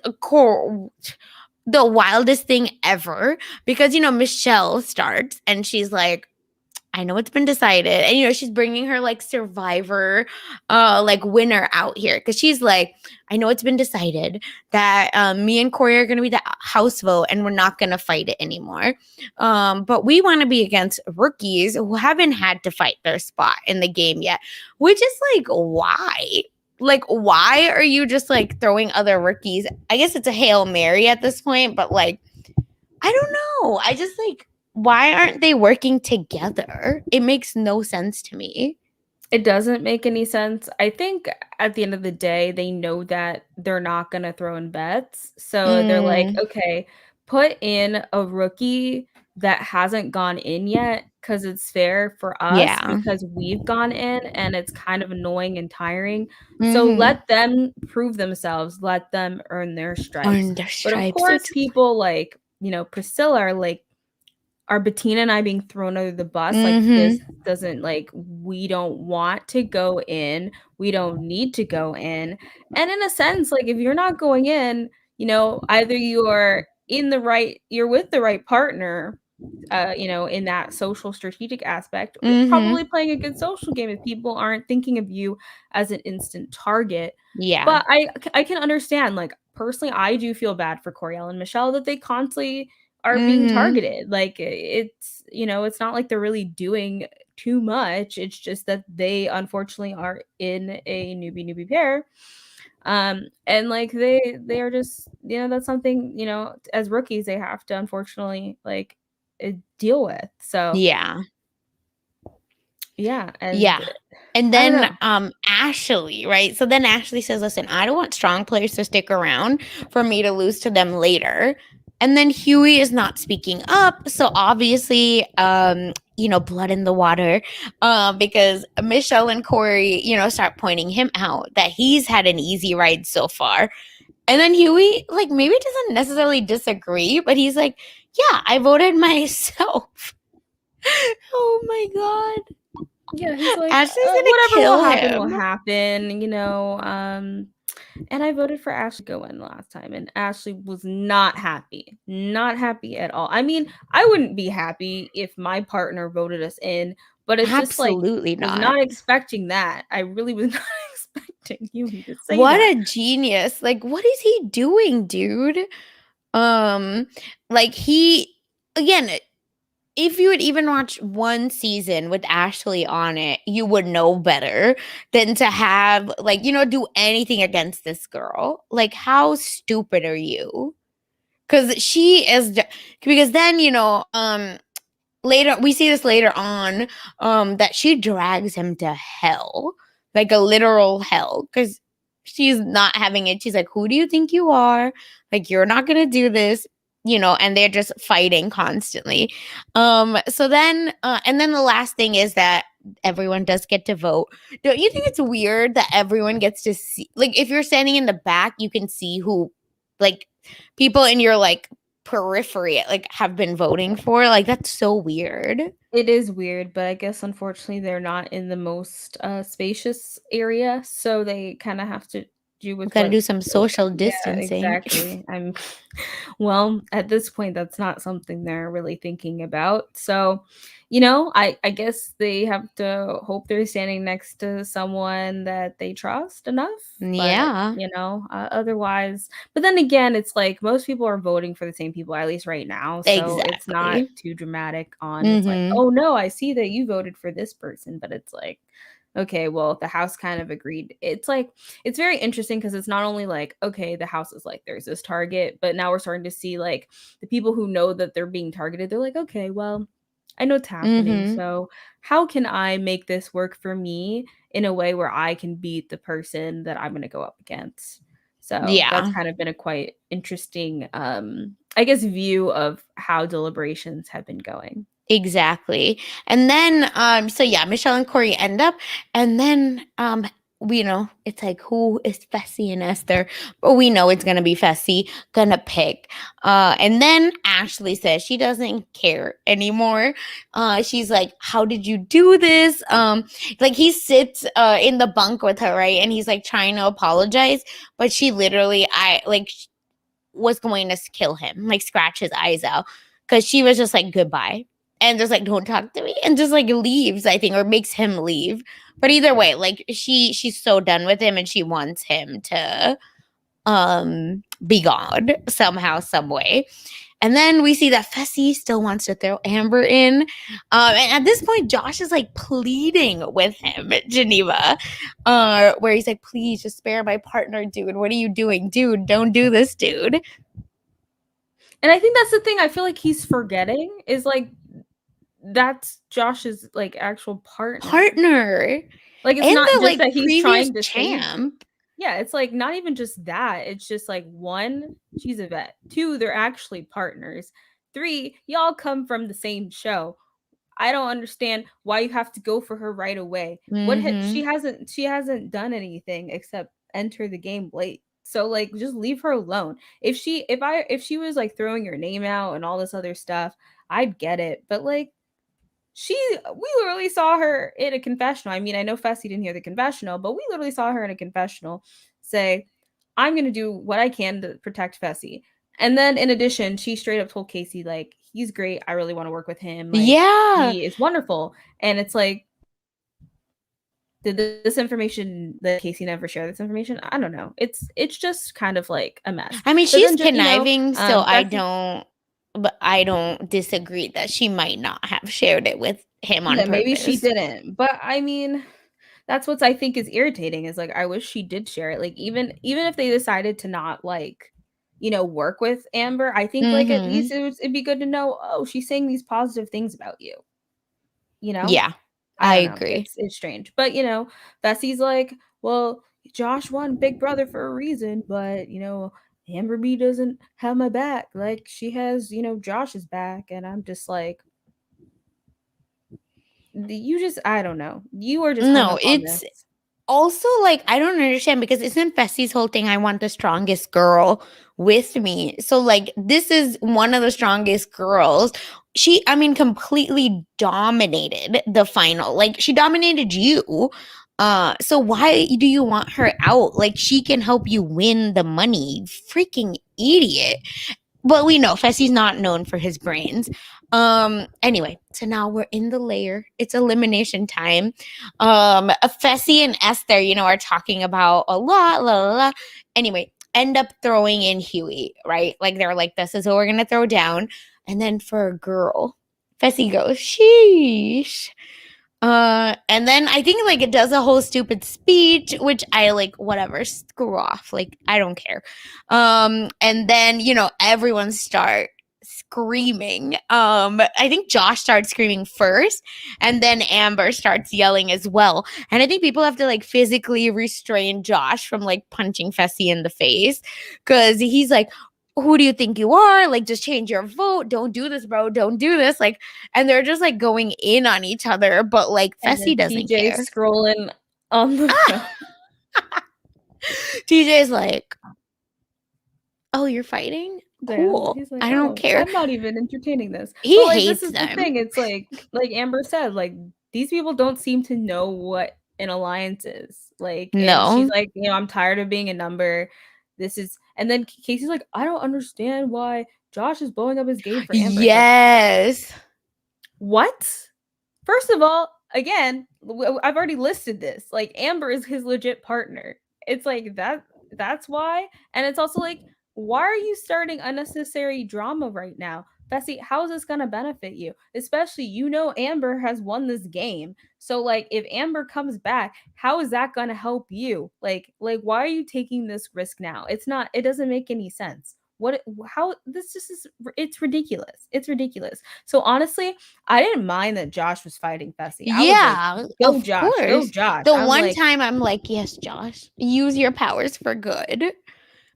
the wildest thing ever because Michelle starts and she's like, I know it's been decided. And, she's bringing her like survivor, like winner out here. Cause she's like, I know it's been decided that me and Corey are going to be the house vote and we're not going to fight it anymore. But we want to be against rookies who haven't had to fight their spot in the game yet, which is like, why? Like, why are you just like throwing other rookies? I guess it's a Hail Mary at this point, but like, I don't know. I just like, why aren't they working together? It makes no sense to me. It doesn't make any sense. I think at the end of the day, they know that they're not gonna throw in bets, so they're like, Mm, "Okay, put in a rookie that hasn't gone in yet, because it's fair for us yeah. because we've gone in and it's kind of annoying and tiring. So Mm-hmm. let them prove themselves, let them earn their stripes." On the But of stripes. course, It's, people like, Priscilla are like, are Bettina and I being thrown under the bus? Like, mm-hmm. this doesn't like, we don't want to go in. We don't need to go in. And in a sense, like, if you're not going in, either you're with the right partner, in that social strategic aspect, or you're Mm-hmm. probably playing a good social game if people aren't thinking of you as an instant target. Yeah. But I can understand, like, personally, I do feel bad for Coriel and Michelle that they constantly are being Mm-hmm. targeted. Like, it's not like they're really doing too much. It's just that they unfortunately are in a newbie pair. And like they are just, that's something, as rookies they have to unfortunately like deal with. So Yeah. yeah, and Yeah. And I don't then know. Ashley, right? So then Ashley says, "Listen, I don't want strong players to stick around for me to lose to them later." And then Huey is not speaking up, so obviously blood in the water, because Michelle and Corey, start pointing him out that he's had an easy ride so far. And then Huey, like, maybe doesn't necessarily disagree, but he's like, "Yeah, I voted myself." Oh my god. Yeah, he's like, Ashley's gonna whatever will kill happen will him. happen, and I voted for Ashley to go in last time, and Ashley was not happy at all. I mean, I wouldn't be happy if my partner voted us in, but it's just like, Absolutely was not. not expecting that. I really was not expecting you to say What that. a genius. Like, what is he doing, dude? Um, like he again, if you would even watch one season with Ashley on it, you would know better than to have like, do anything against this girl. Like, how stupid are you? Because she is, because then, later we see this later on, that she drags him to hell, like a literal hell, because she's not having it. She's like, who do you think you are? Like, you're not gonna do this, and they're just fighting constantly. So then and then the last thing is that everyone does get to vote. Don't you think it's weird that everyone gets to see, like, if you're standing in the back you can see who, like, people in your like periphery like have been voting for? Like, that's so weird. It is weird, but I guess unfortunately they're not in the most spacious area, so they kind of have to do We with got to what. do some social Yeah, distancing. exactly. Well, at this point, that's not something they're really thinking about. So, I guess they have to hope they're standing next to someone that they trust enough. But, Yeah, otherwise, but then again, it's like most people are voting for the same people, at least right now. So it's not exactly. too dramatic on, it's like, Mm-hmm. oh no, I see that you voted for this person. But it's like, okay, well, the House kind of agreed. It's like, it's very interesting because it's not only like, okay, the House is like, there's this target, but now we're starting to see like the people who know that they're being targeted. They're like, okay, well, I know it's happening. Mm-hmm. So how can I make this work for me in a way where I can beat the person that I'm going to go up against? So that's Yeah. kind of been a quite interesting, I guess, view of how deliberations have been going. Exactly. And then so yeah, Michelle and Corey end up, and then we know it's like, who is Fessy and Esther? But we know it's gonna be Fessy gonna pick. And then Ashley says she doesn't care anymore. She's like, how did you do this? Like, he sits in the bunk with her, right? And he's like trying to apologize, but she literally, was going to kill him, like scratch his eyes out, because she was just like, goodbye. and just like don't talk to me and just like leaves, I think, or makes him leave. But either way, like she's so done with him and she wants him to be gone somehow, some way. And then we see that Fessy still wants to throw Amber in. And at this point, Josh is like pleading with him, Geneva, where he's like, please just spare my partner, dude. What are you doing? Dude, don't do this, dude. And I think that's the thing I feel like he's forgetting is like that's Josh's like actual partner. Like it's And not the just like that he's previous trying to save. champ. Yeah, it's like not even just that. It's just like one, she's a vet. Two, they're actually partners. Three, y'all come from the same show. I don't understand why you have to go for her right away. Mm-hmm. She hasn't done anything except enter the game late. So like just leave her alone. If she was like throwing your name out and all this other stuff, I'd get it. But like we literally saw her in a confessional. I mean, I know Fessy didn't hear the confessional, but we literally saw her in a confessional say, I'm gonna do what I can to protect Fessy. And then in addition, she straight up told Casey, like, he's great. I really want to work with him. Like, Yeah. he is wonderful. And it's like, did this information that Casey never share this information? I don't know. It's just kind of like a mess. I mean, But she's then conniving, so Fessy, I don't disagree that she might not have shared it with him on yeah, maybe she purpose. didn't. But I mean, that's what I think is irritating is like I wish she did share it. Like even if they decided to not like work with Amber, I think like at Mm-hmm. least it'd be good to know, oh, she's saying these positive things about you. You know? Yeah, I I don't know. agree. It's strange. But Fessy's like, well, Josh won Big Brother for a reason, but Amber B doesn't have my back. Like she has, Josh's back. And I'm just like, you just I don't know. You are just hung No, up on it's this. also like I don't understand because isn't Fessy's whole thing? I want the strongest girl with me. So like this is one of the strongest girls. I mean, completely dominated the final. Like she dominated you. So why do you want her out? Like she can help you win the money. Freaking idiot. But we know Fessy's not known for his brains. Anyway, so now we're in the layer. It's elimination time. Fessy and Esther, are talking about a lot, la la la. Anyway, end up throwing in Huey, right? Like they're like, this is what we're gonna throw down. And then for a girl, Fessy goes, sheesh. And then I think like it does a whole stupid speech, which I like, whatever, screw off. Like, I don't care. And then, everyone start screaming. I think Josh starts screaming first, and then Amber starts yelling as well. And I think people have to like physically restrain Josh from like punching Fessy in the face because he's like, who do you think you are? Like, just change your vote. Don't do this, bro. Don't do this. Like, and they're just like going in on each other, but like And Fessy then doesn't TJ care. scrolling on the phone. TJ's like, oh, you're fighting? Yeah, Cool. he's like, I don't "Oh, care. I'm not even entertaining this." But, He like, this hates is the them. thing, it's like Amber said, like, these people don't seem to know what an alliance is, like, and she's No. like, "I'm tired of being a number. This is." And then Casey's like, "I don't understand why Josh is blowing up his game for Amber." It's like, Yes. "What?" First of all, again, I've already listed this. Like Amber is his legit partner. It's like that's why. And it's also like, why are you starting unnecessary drama right now? Fessy, how is this gonna benefit you? Especially Amber has won this game. So like if Amber comes back, how is that gonna help you? Like why are you taking this risk now? It doesn't make any sense. How this just is it's ridiculous. It's ridiculous. So honestly, I didn't mind that Josh was fighting Fessy. I was like, Yeah, go of Josh, go course. Josh. The I'm one like, time I'm like, yes, Josh, use your powers for good.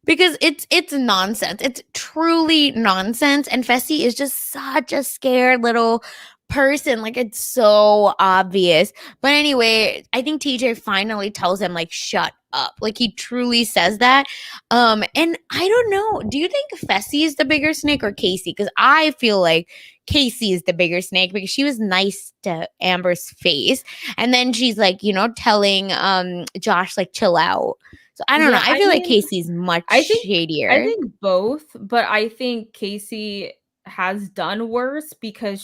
Because it's nonsense. It's truly nonsense. And Fessy is just such a scared little person. Like it's so obvious. But anyway, I think TJ finally tells him like shut up. Like he truly says that. And I don't know. Do you think Fessy is the bigger snake or Casey? Because I feel like Casey is the bigger snake because she was nice to Amber's face. And then she's like, telling Josh like chill out. So I don't know. yeah, I I feel like mean, Casey's much I think I shadier. think both, but I think Casey has done worse because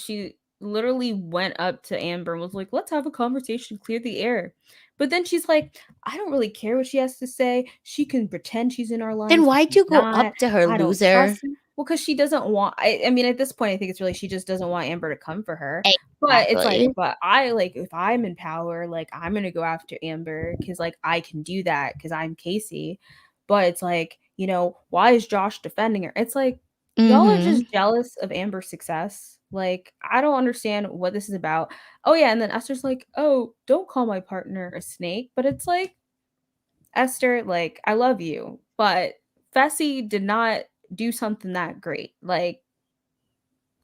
literally went up to Amber and was like, "Let's have a conversation, clear the air." But then she's like, "I don't really care what she has to say. She can pretend she's in our Then lives, but why'd she's you go not. up to her, I don't loser? trust you." Well, because she doesn't want I mean, at this point, I think it's really she just doesn't want Amber to come for her. But it's like, Exactly. but I like if I'm in power, like I'm gonna go after Amber because like I can do that because I'm Casey. But it's like, why is Josh defending her? It's like y'all are Mhm. just jealous of Amber's success. Like, I don't understand what this is about. Oh yeah, and then Esther's like, "Oh, don't call my partner a snake." But it's like, Esther, like, I love you, but Fessy did not do something that great. Like,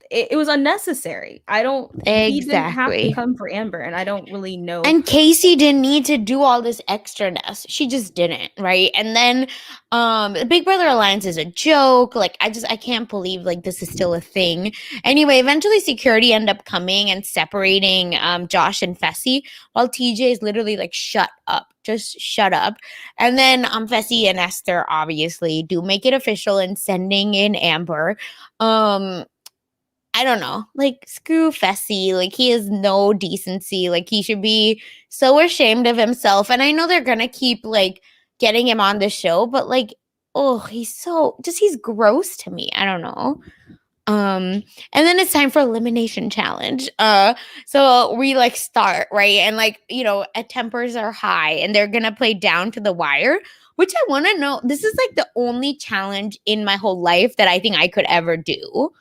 it was unnecessary. I don't he didn't have to Exactly. come for Amber, and I don't really know. And Casey didn't need to do all this extraness. She just didn't, right? And then the Big Brother Alliance is a joke. Like I can't believe like this is still a thing. Anyway, eventually security end up coming and separating Josh and Fessy while TJ is literally like shut up. Just shut up. And then Fessy and Esther obviously do make it official and sending in Amber. Um I don't know. Like, screw Fessy. Like, he has no decency. Like, he should be so ashamed of himself. And I know they're gonna keep like getting him on the show, but like, oh, he's gross to me. I don't know. And then it's time for elimination challenge. So we like start, right? And like, tempers are high and they're gonna play down to the wire. Which I want to know. This is like the only challenge in my whole life that I think I could ever do,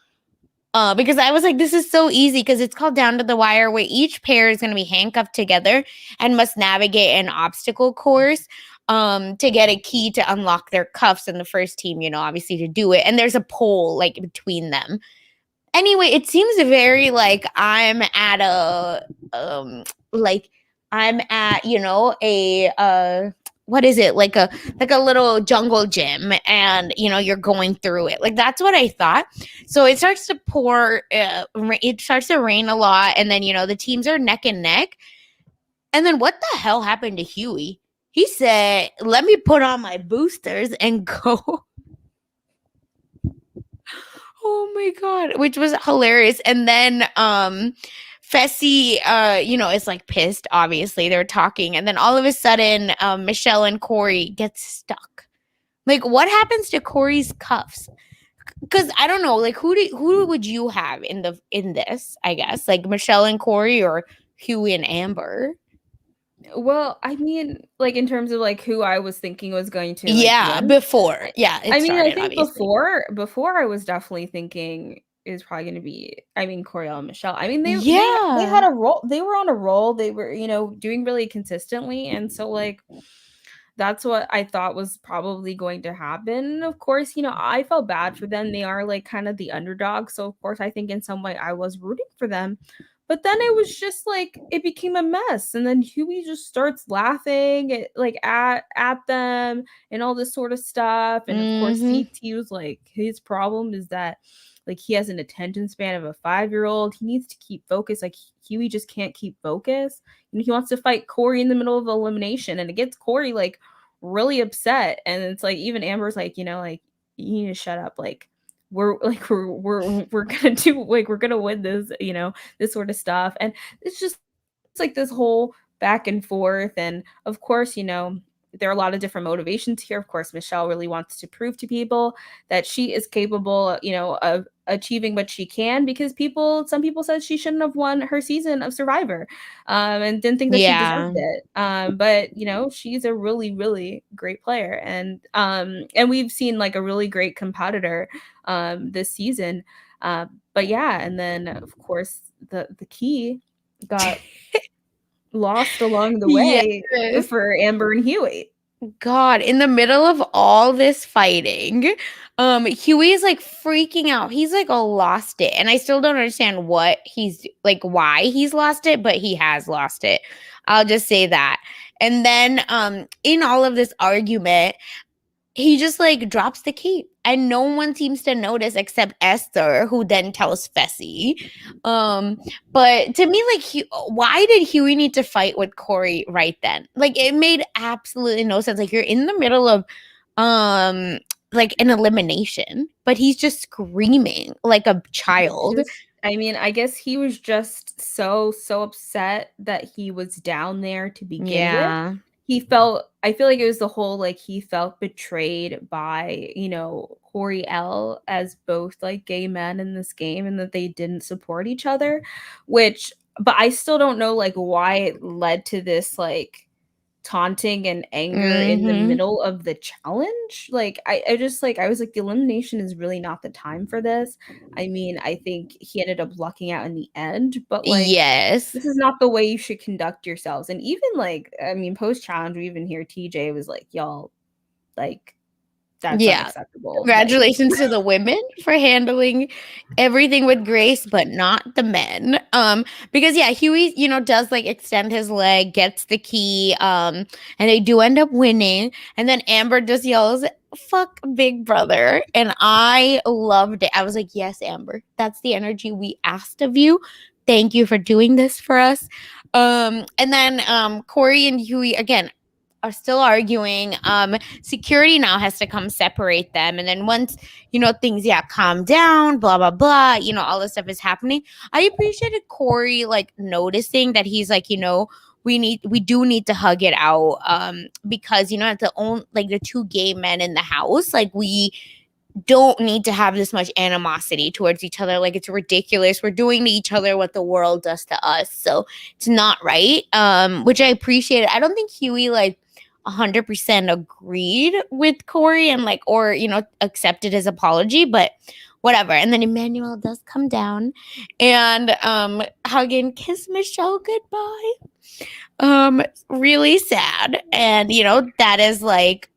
because I was like, this is so easy because it's called Down to the Wire, where each pair is going to be handcuffed together and must navigate an obstacle course to get a key to unlock their cuffs. And the first team, obviously to do it. And there's a pole like between them. Anyway, it seems very like like I'm at, a what is it? Like a little jungle gym, and you're going through it. Like that's what I thought. So it starts to pour, it starts to rain a lot, and then the teams are neck and neck. And then what the hell happened to Huey? He said, "Let me put on my boosters and go." Oh my god, which was hilarious. And then Fessy is like pissed, obviously. They're talking, and then all of a sudden, Michelle and Corey get stuck. Like, what happens to Corey's cuffs? Because I don't know, like who would you have in this, I guess? Like Michelle and Corey or Huey and Amber? Well, I mean, like in terms of like who I was thinking was going to like Yeah, win. before. Yeah, I it mean, I started, think obviously. before I was definitely thinking is probably going to be. I mean, Coriel and Michelle. I mean, they had Yeah. a role. They were on a roll. They were doing really consistently, and so like that's what I thought was probably going to happen. Of course, I felt bad for them. They are like kind of the underdog, so of course, I think in some way I was rooting for them. But then it was just like it became a mess, and then Huey just starts laughing at them and all this sort of stuff. And of course, Mm-hmm. CT was like, his problem is that like he has an attention span of a 5-year-old. He needs to keep focus. Like Huey just can't keep focus. He wants to fight Corey in the middle of elimination, and it gets Corey like really upset. And it's like even Amber's like, like you need to shut up. Like we're gonna do like we're gonna win this, this sort of stuff. And it's like this whole back and forth. And of course, there are a lot of different motivations here. Of course, Michelle really wants to prove to people that she is capable, of achieving what she can, because some people said she shouldn't have won her season of Survivor, and didn't think that she deserved Yeah. it. But she's a really, really great player, and we've seen like a really great competitor this season. But yeah, and then of course the key got lost along the Yes. way for Amber and Huey. God, in the middle of all this fighting, Huey is like freaking out. He's like, oh, lost it. And I still don't understand why he's lost it, but he has lost it. I'll just say that. And then in all of this argument, he just like drops the cape and no one seems to notice except Esther, who then tells Fessy. But to me, like, why did Huey need to fight with Corey right then? Like, it made absolutely no sense. Like, you're in the middle of like an elimination, but he's just screaming like a He's child. just I mean, I guess he was just so upset that he was down there to begin with. Yeah. He felt I feel like it was the whole, like, he felt betrayed by, Corey L as both, like, gay men in this game and that they didn't support each other, which but I still don't know, like, why it led to this, like, taunting and anger in the Mhm. middle of the challenge. Like, I just, like I was like, "The elimination is really not the time for this." I mean, I think he ended up lucking out in the end, but, like, Yes. this is not the way you should conduct yourselves, and even, like, I mean, post-challenge, we even hear TJ was like, "Y'all, like, that's Yeah. unacceptable." Like Congratulations to the women for handling everything with grace, but not the men. Because yeah, Huey, does like extend his leg, gets the key, and they do end up winning. And then Amber just yells, "Fuck Big Brother." And I loved it. I was like, yes, Amber, that's the energy we asked of you. Thank you for doing this for us. And then Corey and Huey again are still arguing. Security now has to come separate them. And then once, things, yeah, calm down, blah, blah, blah, all this stuff is happening. I appreciated Corey like noticing that he's like, we do need to hug it out. Because, at the only like the two gay men in the house, like we don't need to have this much animosity towards each other. Like it's ridiculous. We're doing to each other what the world does to us. So it's not right. Which I appreciate. I don't think Huey like 100% agreed with Corey and like or accepted his apology, but whatever. And then Emmanuel does come down and hug and kiss Michelle goodbye. Really sad. And that is like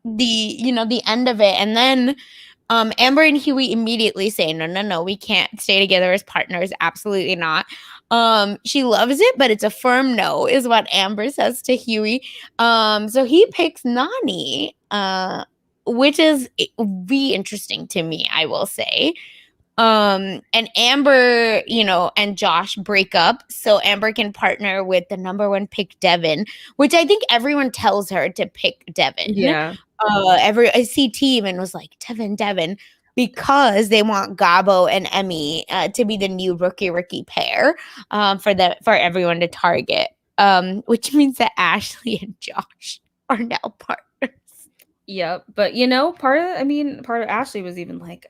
the end of it. And then Amber and Huey immediately say, no, no, no, we can't stay together as partners. Absolutely not. She loves it, but it's a firm no, is what Amber says to Huey. So he picks Nani, which is really interesting to me, I will say. And Amber, and Josh break up so Amber can partner with the number one pick, Devin, which I think everyone tells her to pick Devin. Yeah. I see team and was like Devin because they want Gabo and Emmy to be the new rookie pair for everyone to target. Which means that Ashley and Josh are now partners. Yep, but, part of Ashley was even like,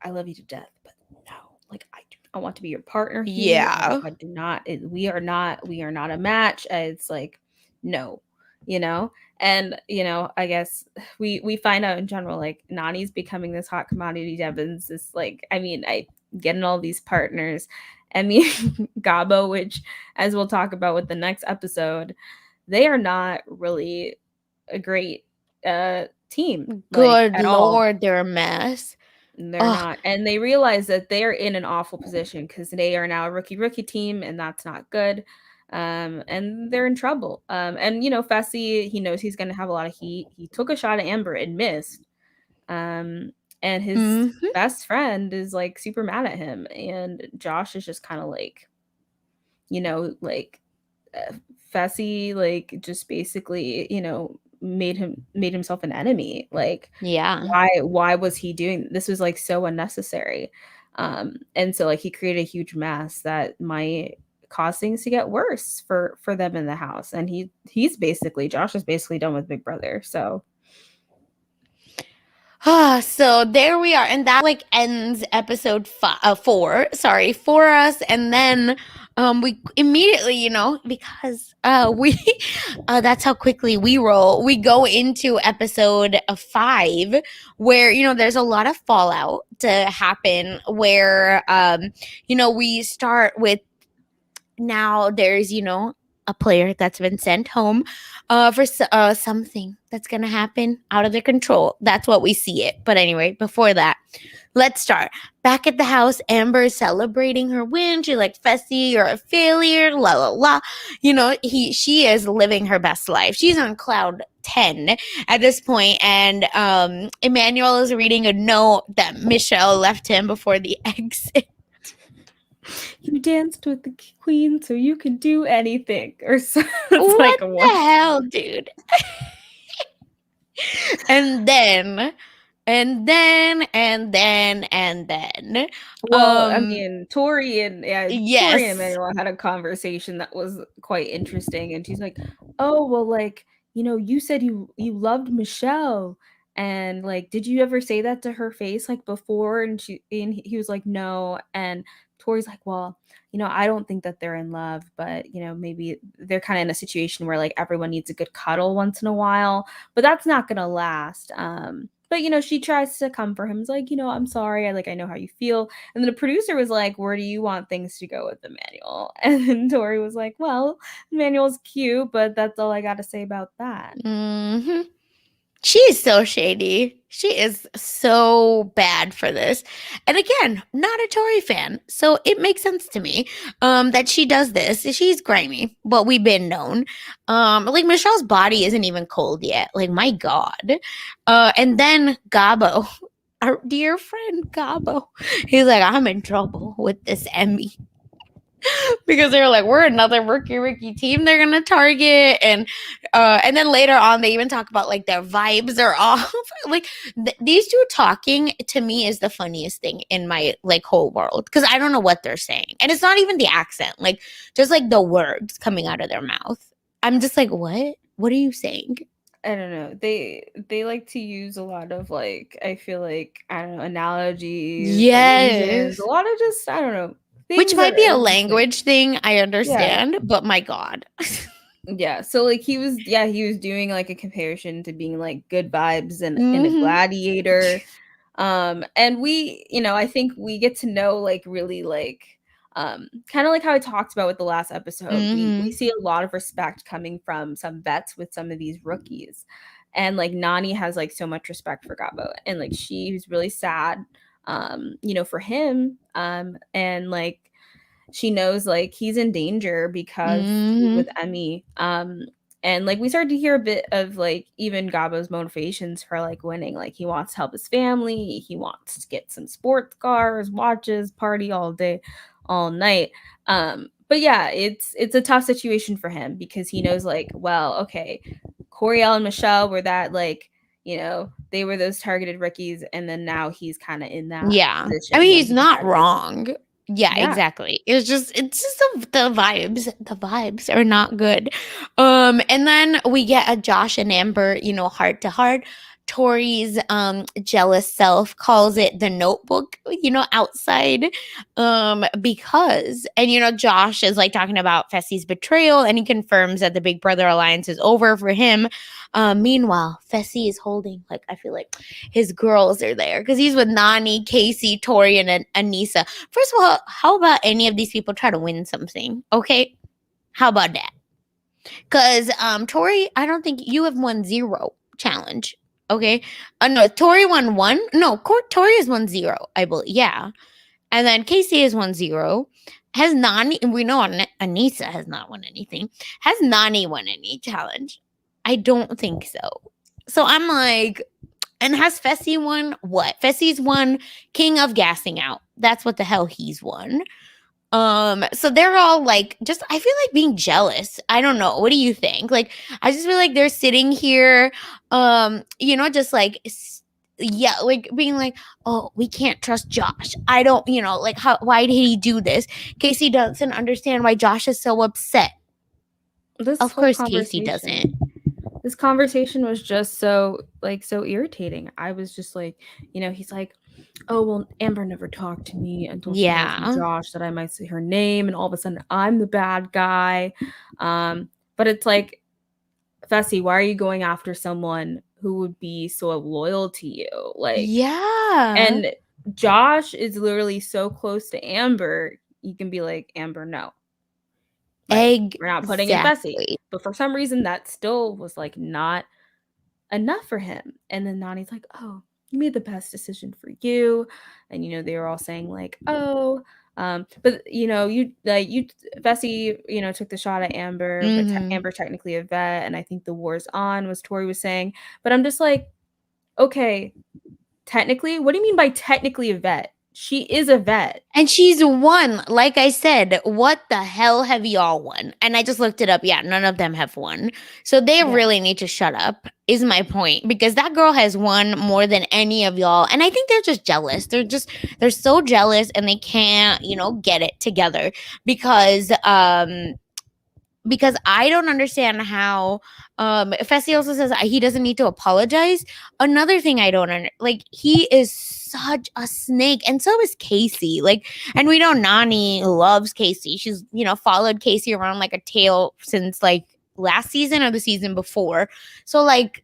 "I love you to death, but no, like, I want to be your partner, Huey. Yeah. I do not we are not a match." It's like, "No," you know? And, I guess we find out in general, like, Nani's becoming this hot commodity, Devin's this, like I mean, I getting all these partners. I mean, Gabo, which, as we'll talk about with the next episode, they are not really a great, team, like, Good at all. lord, they're a mess. They're Oh, not, and they realize that they're in an awful position because they are now a rookie team, and that's not good. And they're in trouble. And Fessy, he knows he's gonna have a lot of heat. He took a shot at Amber and missed. Um, and his mhm. best friend is like super mad at him, and Josh is just kind of like, like uh, Fessy, like just basically, made himself an enemy. Like, Yeah. why was he doing this? Was like so unnecessary. And so like he created a huge mess that might cause things to get worse for them in the house. And he's basically Josh is basically done with Big Brother. So So there we are, and that like ends episode 4. Sorry for us, and then we immediately, because we that's how quickly we roll. We go into episode 5, where there's a lot of fallout to happen. Where we start with now there's a player that's been sent home for something that's gonna happen out of their control. That's what we see it. But anyway, before that, let's start back at the house. Amber is celebrating her win. She's like, Fessy, you're a failure, la la la. She is living her best life. She's on cloud 10 at this point, and Emmanuel is reading a note that Michelle left him before the exit. you danced with the queen, so you can do anything. Or so it's What like the what? hell, dude? And then and then. Well, I Um, mean, Tori and yes. Emmanuel had a conversation that was quite interesting, and she's like, "Oh, well, like, you said you loved Michelle, and like, did you ever say that to her face like before?" And he was like, "No," and Tori's like, "Well, I don't think that they're in love, but maybe they're kind of in a situation where like everyone needs a good cuddle once in a while, but that's not gonna last." But she tries to comfort him. It's like, I'm sorry. I know how you feel. And then the producer was like, "Where do you want things to go with Emmanuel?" And then Tori was like, "Well, Emmanuel's cute, but that's all I got to say about that." Hmm. She is so shady. She is so bad for this. And again, not a Tory fan. So it makes sense to me that she does this. She's grimy, but we've been known. Like Michelle's body isn't even cold yet. Like my God. And then Gabo, our dear friend Gabo, he's like, I'm in trouble with this Emmy. Because they're like, we're another Ricky Ricky team they're gonna target, and then later on they even talk about like their vibes are off. Like these two talking to me is the funniest thing in my like whole world because I don't know what they're saying, and it's not even the accent, like just like the words coming out of their mouth. I'm just like, what are you saying? I don't know. They like to use a lot of like, I feel like, I don't know, analogies, allusions, a Yes. lot of just, I don't know, Which things that might be a are just like, language thing, I yeah. understand, but my God. Yeah, so, like, he was doing, like, a comparison to being, like, good vibes in a Mm-hmm. gladiator, and I think we get to know, like, really, like, kinda like how I talked about with the last episode, we Mm-hmm. see a lot of respect coming from some vets with some of these rookies, and, like, Nani has, like, so much respect for Gabo, and, like, she's really sad, for him, and, like, she knows like he's in danger because he's with Mm-hmm. Emmy. And like we started to hear a bit of like even Gabo's motivations for like winning. Like he wants to help his family, he wants to get some sports cars, watches, party all day, all night. But yeah, it's a tough situation for him because he knows like, well, okay, Coriel and Michelle were that like, they were those targeted rookies, and then now he's kind of in that Yeah. I position mean, where he's he can not try to get some. wrong. Yeah, Yeah. exactly. It's just the vibes. The vibes are not good. And then we get a Josh and Amber, heart to heart. Tori's jealous self calls it the notebook, outside. Because and Josh is like talking about Fessy's betrayal and he confirms that the Big Brother alliance is over for him. Meanwhile, Fessy is holding, like, I feel like his girls are there because he's with Nani, Casey, Tori, and Anissa. First of all, how about any of these people try to win something? Okay, how about that? Because Tori, I don't think you have won zero challenge. Okay, no, Tori won one. No, Tori has won zero. I believe. Yeah, and then Casey has won zero. Has Nani? We know Anissa has not won anything. Has Nani won any challenge? I don't think so. So I'm like, and has Fessy won what? Fessy's won King of Gassing Out. That's what the hell he's won. So they're all like, just I feel like being jealous. I don't know. What do you think? Like, I just feel like they're sitting here, just like yeah, like being like, oh, we can't trust Josh. I don't, like how why did he do this? Casey doesn't understand why Josh is so upset. This Of whole course Casey doesn't. conversation this conversation was just so like so irritating. I was just like, he's like, "Oh, well, Amber never talked to me until she heard from Yeah. Josh that I might say her name, and all of a sudden I'm the bad guy." But it's like, Fessy, why are you going after someone who would be so loyal to you? Like, Yeah. and Josh is literally so close to Amber, you can be like, "Amber, no. Like, we're not putting in Fessy." Exactly. But for some reason, that still was like not enough for him. And then Nani's like, "Oh, you made the best decision for you." And they were all saying like, "Oh, but you Fessy, took the shot at Amber, but Mhm. Amber technically a vet, and I think the war's on," was Tori was saying. But I'm just like, okay, technically, what do you mean by technically a vet? She is a vet. And she's won. Like I said, what the hell have y'all won? And I just looked it up. Yeah, none of them have won. So they Yeah. really need to shut up, is my point. Because that girl has won more than any of y'all. And I think they're just jealous. They're so jealous and they can't, get it together. Because I don't understand how Fessy also says he doesn't need to apologize. Another thing I don't like, he is such a snake, and so is Casey. Like, and we know Nani loves Casey. She's followed Casey around like a tail since like last season or the season before. So like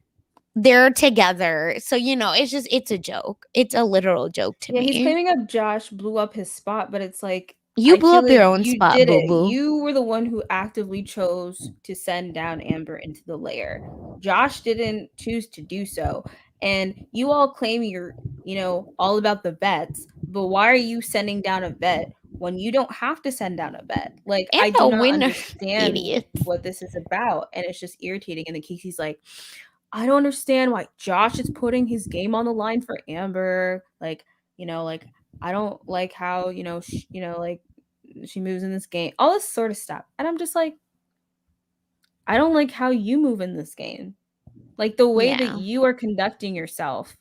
they're together. So it's a joke. It's a literal joke to Yeah, he's me. claiming up Josh blew up his spot, but it's like, You I blew feel up your like own you spot, did boo it. boo. You were the one who actively chose to send down Amber into the lair. Josh didn't choose to do so. And you all claim you're, all about the vets, but why are you sending down a vet when you don't have to send down a vet? Like, And I a do not winner. understand Idiots. what this is about. And it's just irritating. And then Casey's like, I don't understand why Josh is putting his game on the line for Amber. Like, like I don't like how, like she moves in this game. All this sort of stuff. And I'm just like, I don't like how you move in this game. Like the way that Yeah. you are conducting yourself,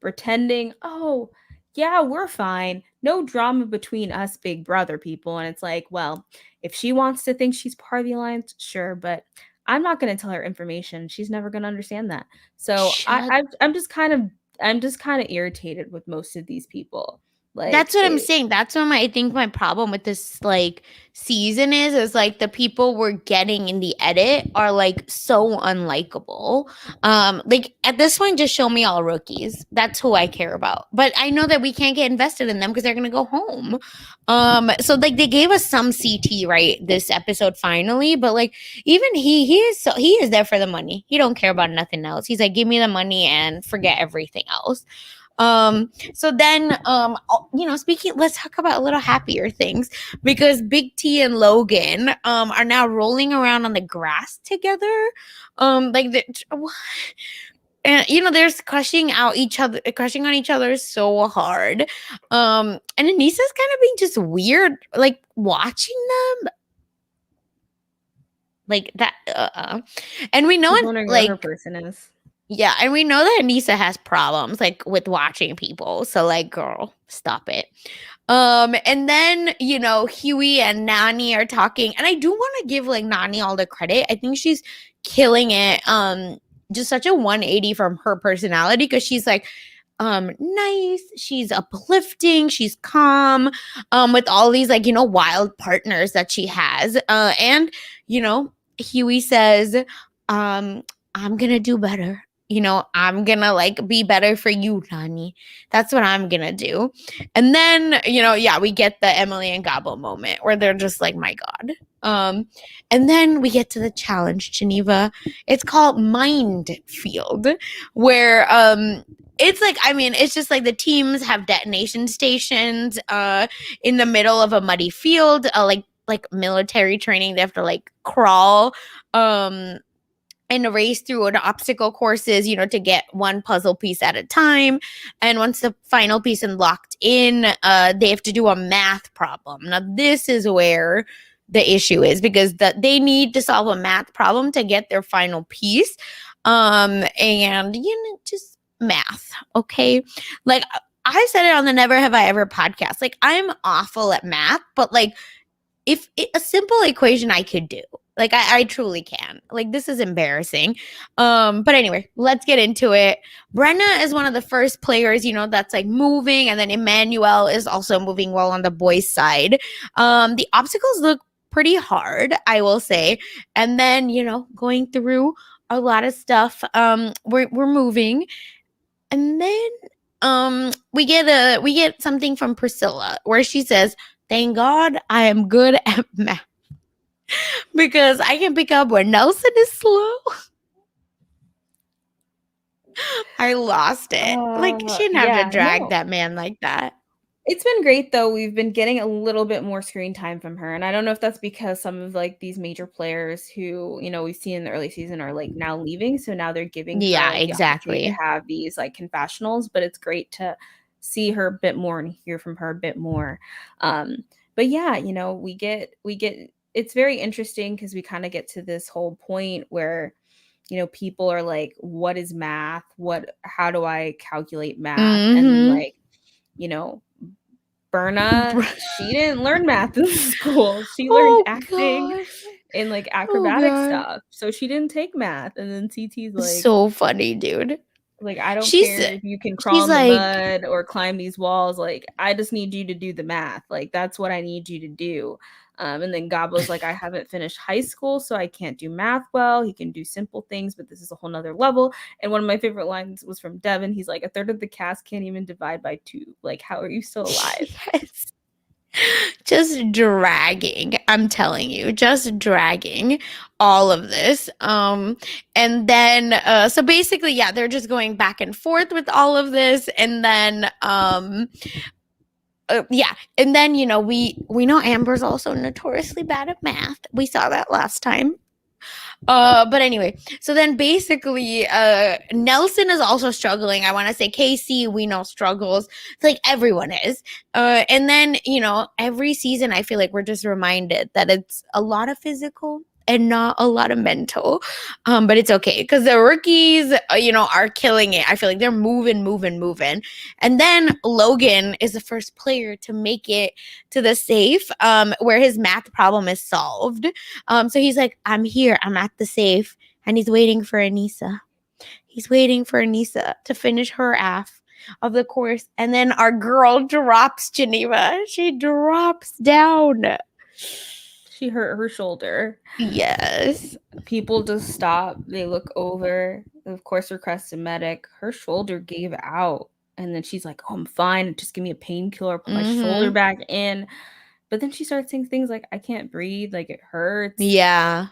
pretending, oh, yeah, we're fine. No drama between us big brother people. And it's like, well, if she wants to think she's part of the alliance, sure, but I'm not going to tell her information. She's never going to understand that. So Shut. I'm just kind of irritated with most of these people. That's Like what I'm saying. That's what I think my problem with this like season is like the people we're getting in the edit are like so unlikable. Like at this point, just show me all rookies. That's who I care about. But I know that we can't get invested in them because they're gonna go home. So like they gave us some CT right this episode finally, but like even he is there for the money. He don't care about nothing else. He's like, give me the money and forget everything else. So then, speaking, let's talk about a little happier things because Big T and Logan, are now rolling around on the grass together. Like, and they're crushing on each other so hard. And Anissa's kind of being just weird, like watching them like that. And we know she's it, wondering where her like, person is. yeah, and we know that Anissa has problems like with watching people. So like, girl, stop it. And then, Huey and Nani are talking, and I do want to give like Nani all the credit. I think she's killing it. Just such a 180 from her personality because she's like nice, she's uplifting, she's calm, with all these like, wild partners that she has. And Huey says, I'm gonna do better. I'm gonna like be better for you, Nani. That's what I'm gonna do. And then, yeah, we get the Emily and Gabo moment where they're just like, my God. And then we get to the challenge, Geneva. It's called Mind Field, where it's like, I mean, it's just like the teams have detonation stations in the middle of a muddy field, like military training. They have to like crawl and race through an obstacle courses, to get one puzzle piece at a time. And once the final piece is locked in, they have to do a math problem. Now, this is where the issue is because they need to solve a math problem to get their final piece. And just math, okay? Like I said it on the Never Have I Ever podcast. Like I'm awful at math, but like if a simple equation I could do. Like I truly can. Like this is embarrassing. But anyway, let's get into it. Brenna is one of the first players, that's like moving, and then Emmanuel is also moving well on the boys' side. The obstacles look pretty hard, I will say. And then, going through a lot of stuff. We're moving. And then we get something from Priscilla where she says, thank God I am good at math because I can pick up where Nelson is slow. I lost it. Like she didn't have to Yeah, drag no. that man like that. It's been great though. We've been getting a little bit more screen time from her. And I don't know if that's because some of like these major players who, we've seen in the early season are like now leaving. So now they're giving her Yeah, like the opportunity to exactly. have these like confessionals, but it's great to see her a bit more and hear from her a bit more. But yeah, we get it's very interesting because we kind of get to this whole point where people are like, what is math? How do I calculate math? And then Mhm. like, you know, Berna, she didn't learn math in school. She learned Oh acting gosh. and like Oh acrobatic god. stuff. So she didn't take math. And then CT's So funny, dude. like, I don't She's care if you can crawl she's in the like, mud or climb these walls. Like, I just need you to do the math. Like, that's what I need you to do. And then Gabo's like, I haven't finished high school, so I can't do math well. He can do simple things, but this is a whole nother level. And one of my favorite lines was from Devin. He's like, a third of the cast can't even divide by two. Like, how are you still alive? yes. Just dragging. I'm telling you, just dragging all of this. And then so basically, yeah, they're just going back and forth with all of this, and then yeah, and then we know Amber's also notoriously bad at math. We saw that last time. But anyway, so then basically, Nelson is also struggling. I want to say Casey, we know struggles. It's like everyone is. And then, every season, I feel like we're just reminded that it's a lot of physical and not a lot of mental. But it's okay because the rookies, are killing it. I feel like they're moving, moving, moving. And then Logan is the first player to make it to the safe, where his math problem is solved. So he's like, I'm here, I'm at the safe, and he's waiting for Anissa. He's waiting for Anissa to finish her half of the course. And then our girl drops Geneva. She drops down. She hurt her shoulder. Yes. People just stop. They look over. Of course, request a medic. Her shoulder gave out. And then she's like, oh, I'm fine. Just give me a painkiller. Put my shoulder Mm-hmm. back in. But then she starts saying things like, I can't breathe. Like, it hurts. Yeah.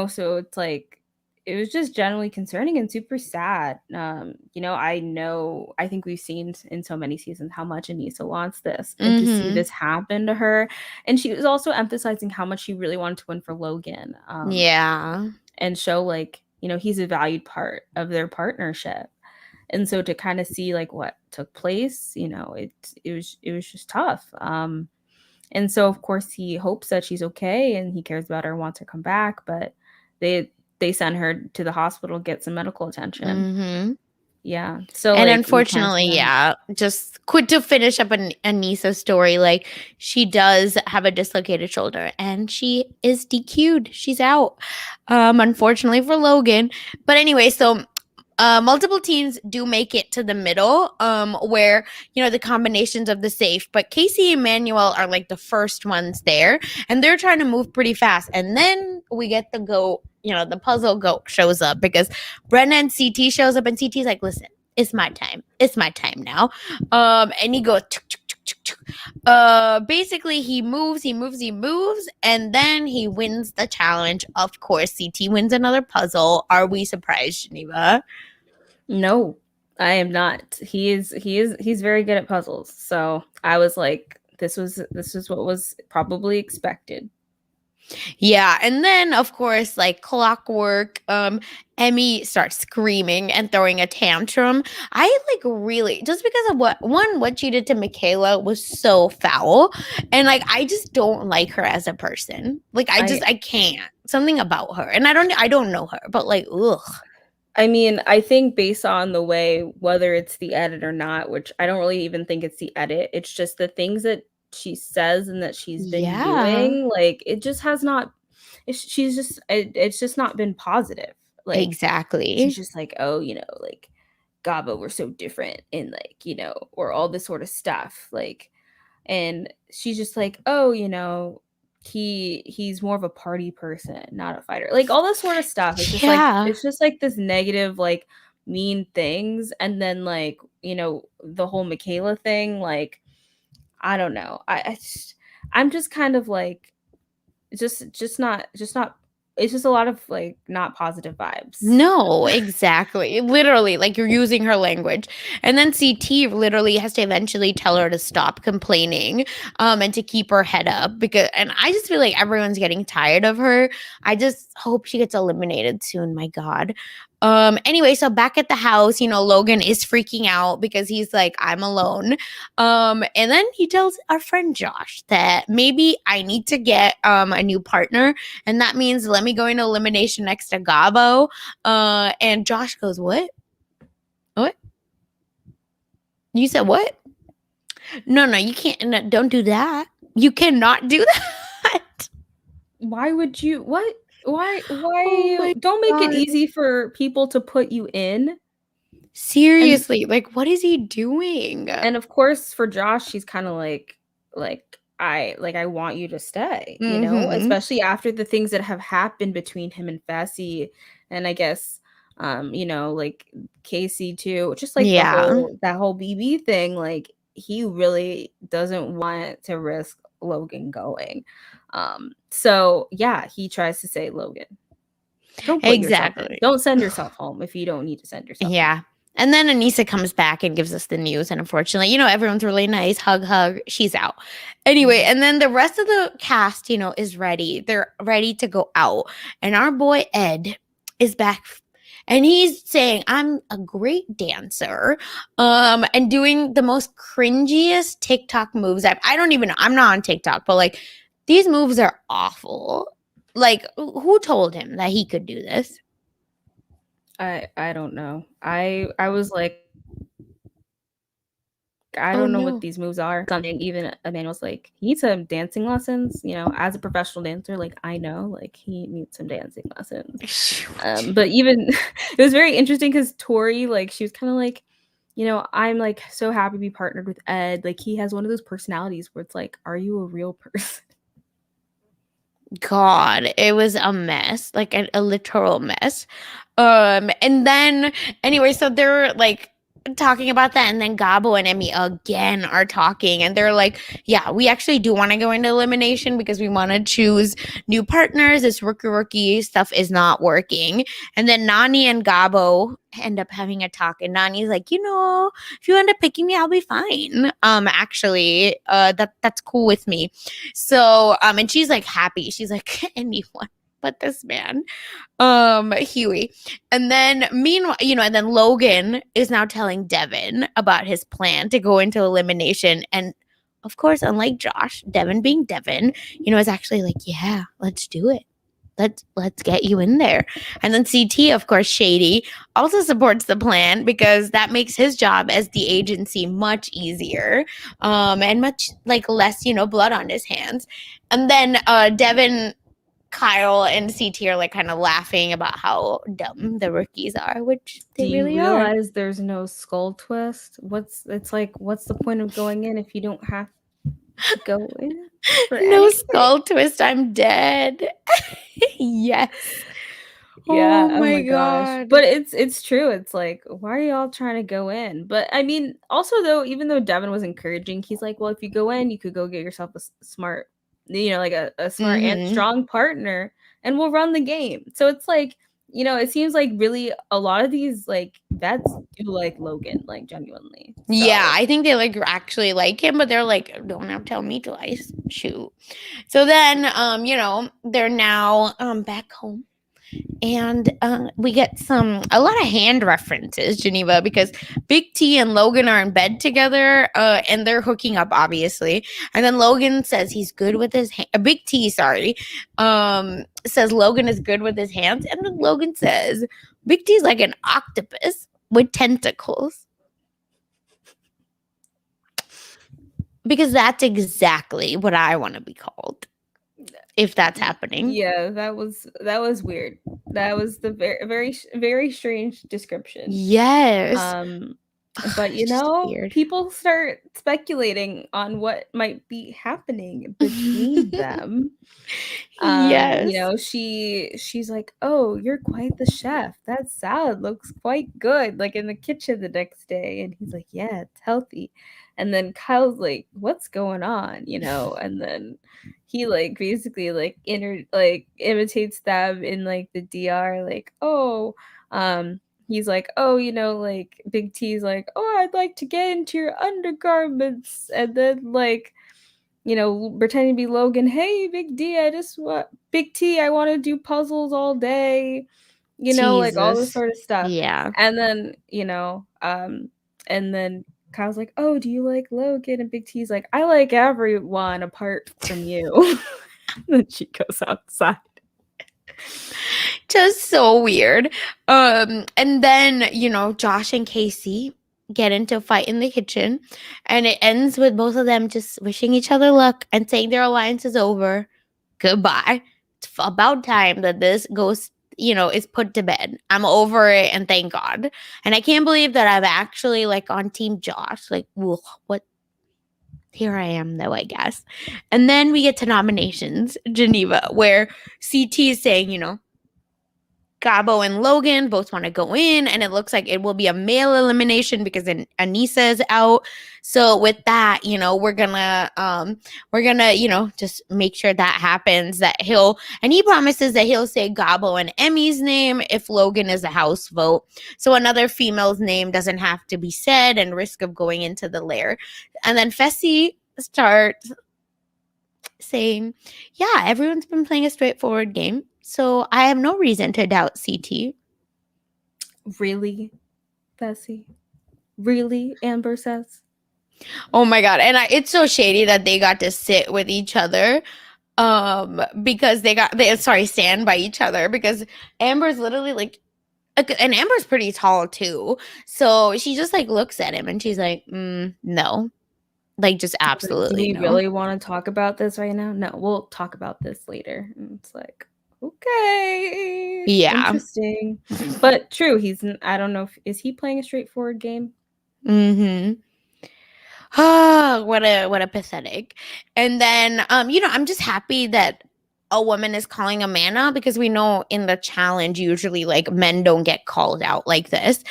So it's like, it was just generally concerning and super sad. I think we've seen in so many seasons how much Anissa wants this, and to see Mm-hmm. this happen to her. And she was also emphasizing how much she really wanted to win for Logan, Yeah. and show like, he's a valued part of their partnership. And so to kind of see like what took place, it was just tough. And so of course he hopes that she's okay and he cares about her, wants her to come back, but they send her to the hospital, get some medical attention. Mm-hmm. Yeah. So And like we kind of unfortunately, see that. yeah, just quick to finish up Anissa's story, like she does have a dislocated shoulder and she is DQ'd. She's out. Unfortunately for Logan. But anyway, so multiple teams do make it to the middle, where the combinations of the safe, but Casey and Manuel are like the first ones there, and they're trying to move pretty fast. And then we get the goat, the puzzle goat shows up because Brenna and CT shows up, and CT's like, listen, it's my time. It's my time now. And he goes, basically he moves, and then he wins the challenge. Of course, CT wins another puzzle. Are we surprised, Geneva? No, I am not. He's very good at puzzles. So I was like, this was what was probably expected. Yeah, and then of course, like clockwork, Emmy starts screaming and throwing a tantrum. I like really just because of what she did to Michaela was so foul, and like I just don't like her as a person. Like I I can't something about her, and I don't know her, but like ugh. I mean, I think based on the way, whether it's the edit or not, which I don't really even think it's the edit, it's just the things that she says and that she's been Yeah, doing, like it just has not it's just not been positive. Like she's exactly. just like, oh, like Gabo, we're so different and like, or all this sort of stuff. Like, and she's just like, oh, he's more of a party person, not a fighter, like all this sort of stuff. Yeah, It's just like this negative, like mean things. And then like, the whole Michaela thing, like I don't know, I'm just kind of like just not it's just a lot of like not positive vibes. no, exactly. Literally, like you're using her language. And then CT literally has to eventually tell her to stop complaining, and to keep her head up because and I just feel like everyone's getting tired of her. I just hope she gets eliminated soon, my God. Anyway, so back at the house, Logan is freaking out because he's like, I'm alone. And then he tells our friend Josh that maybe I need to get a new partner, and that means let me go into elimination next to Gabo. And Josh goes, What? What? You said what? No, you can't. No, don't do that. You cannot do that. Why would you what? Why Oh my don't make it God. easy for people to put you in. And Seriously, like, what is he doing? and of course for Josh, she's kind of like I want you to stay, Mm-hmm. especially after the things that have happened between him and Fessy, and I guess like Casey too, just like Yeah. that whole BB thing, like he really doesn't want to risk Logan going. So yeah, he tries to say, Logan, don't put yourself in. Exactly. Don't send yourself home if you don't need to send yourself home. Yeah. And then Anissa comes back and gives us the news. And unfortunately, everyone's really nice. Hug, hug. She's out. Anyway, Mhm. and then the rest of the cast, is ready. They're ready to go out. And our boy Ed is back. And he's saying, I'm a great dancer. And doing the most cringiest TikTok moves. I don't even know. I'm not on TikTok, but like these moves are awful. Like, who told him that he could do this? I don't know. I was like, I Oh don't know what no. these moves are. Something even Emmanuel's like, he needs some dancing lessons, as a professional dancer, like I know, like he needs some dancing lessons. Shoot. But even it was very interesting because Tori, like, she was kind of like, I'm like so happy to be partnered with Ed. Like he has one of those personalities where it's like, are you a real person? God, it was a mess, like a literal mess. And then anyway, so they're like talking about that, and then Gabo and Emmy again are talking, and they're like, yeah, we actually do want to go into elimination because we want to choose new partners. This rookie stuff is not working. And then Nani and Gabo end up having a talk, and Nani's like, if you end up picking me, I'll be fine. Actually, that's cool with me. So, and she's like happy. She's like, anyone but this man, Huey. And then meanwhile, and then Logan is now telling Devin about his plan to go into elimination. And of course, unlike Josh, Devin being Devin, is actually like, yeah, let's do it. Let's get you in there. And then CT, of course, Shady, also supports the plan because that makes his job as the agency much easier, and much like less, blood on his hands. And then Devin, Kyle, and CT are like kind of laughing about how dumb the rookies are, which Do they you really are. realize there's no skull twist? What's the point of going in if you don't have to go in for No anything? skull twist, I'm dead. Yes. Oh Yeah, oh my my gosh. God. But it's true. It's like, why are y'all trying to go in? But I mean, also though, even though Devin was encouraging, he's like, well, if you go in, you could go get yourself a smart, like a smart and Mm-hmm. strong partner, and we'll run the game. So it's like, it seems like really a lot of these like vets do like Logan, like genuinely. Yeah, So I think they like actually like him, but they're like, don't have to tell me twice. Shoot. So then, they're now back home. And we get a lot of hand references, Geneva, because Big T and Logan are in bed together, and they're hooking up, obviously. And then Logan says he's good with his Big T, sorry, says Logan is good with his hands, and then Logan says Big T's like an octopus with tentacles. Because that's exactly what I want to be called if that's happening. yeah, that was weird. That was the very very strange description. Yes. Um, but It's just weird. people start speculating on what might be happening between them. Yes. She's like, "Oh, you're quite the chef. That salad looks quite good." Like in the kitchen the next day, and he's like, "Yeah, it's healthy." And then Kyle's like, "What's going on?" And then he like basically like imitates them in like the DR, like, "Oh, he's like, oh, like Big T's like, oh, I'd like to get into your undergarments," and then like, pretending to be Logan. Hey, Big D, I just want Big T. I want to do puzzles all day. like all this Jesus. sort of stuff. Yeah. And then, and then Kyle's like, "Oh, do you like Logan?" And Big T's like, "I like everyone apart from you." Then she goes outside. Just so weird. And then, Josh and Casey get into a fight in the kitchen, and it ends with both of them just wishing each other luck and saying their alliance is over. Goodbye. It's about time that this goes, is put to bed. I'm over it, and thank God. And I can't believe that I'm actually like on Team Josh. Like, ugh, what? Here I am, though, I guess. And then we get to nominations, Geneva, where CT is saying, Gabo and Logan both want to go in, and it looks like it will be a male elimination because Anissa is out. So with that, we're gonna, just make sure that happens. And he promises that he'll say Gabo and Emmy's name if Logan is a house vote. So another female's name doesn't have to be said and risk of going into the lair. And then Fessy starts saying, yeah, everyone's been playing a straightforward game, so I have no reason to doubt CT. Really, Fessy? Really, Amber says. Oh my God. And it's so shady that they got to sit with each other because they stand by each other, because Amber's literally like, and Amber's pretty tall too, so she just like looks at him and she's like, no, like just Like, absolutely do we no. really want to talk about this right now? No, we'll talk about this later. And it's like, okay, Yeah. interesting, but true. I don't know is he playing a straightforward game? Mm-hmm. Oh, what a pathetic. And then I'm just happy that a woman is calling a man out, because we know in the challenge usually like men don't get called out like this.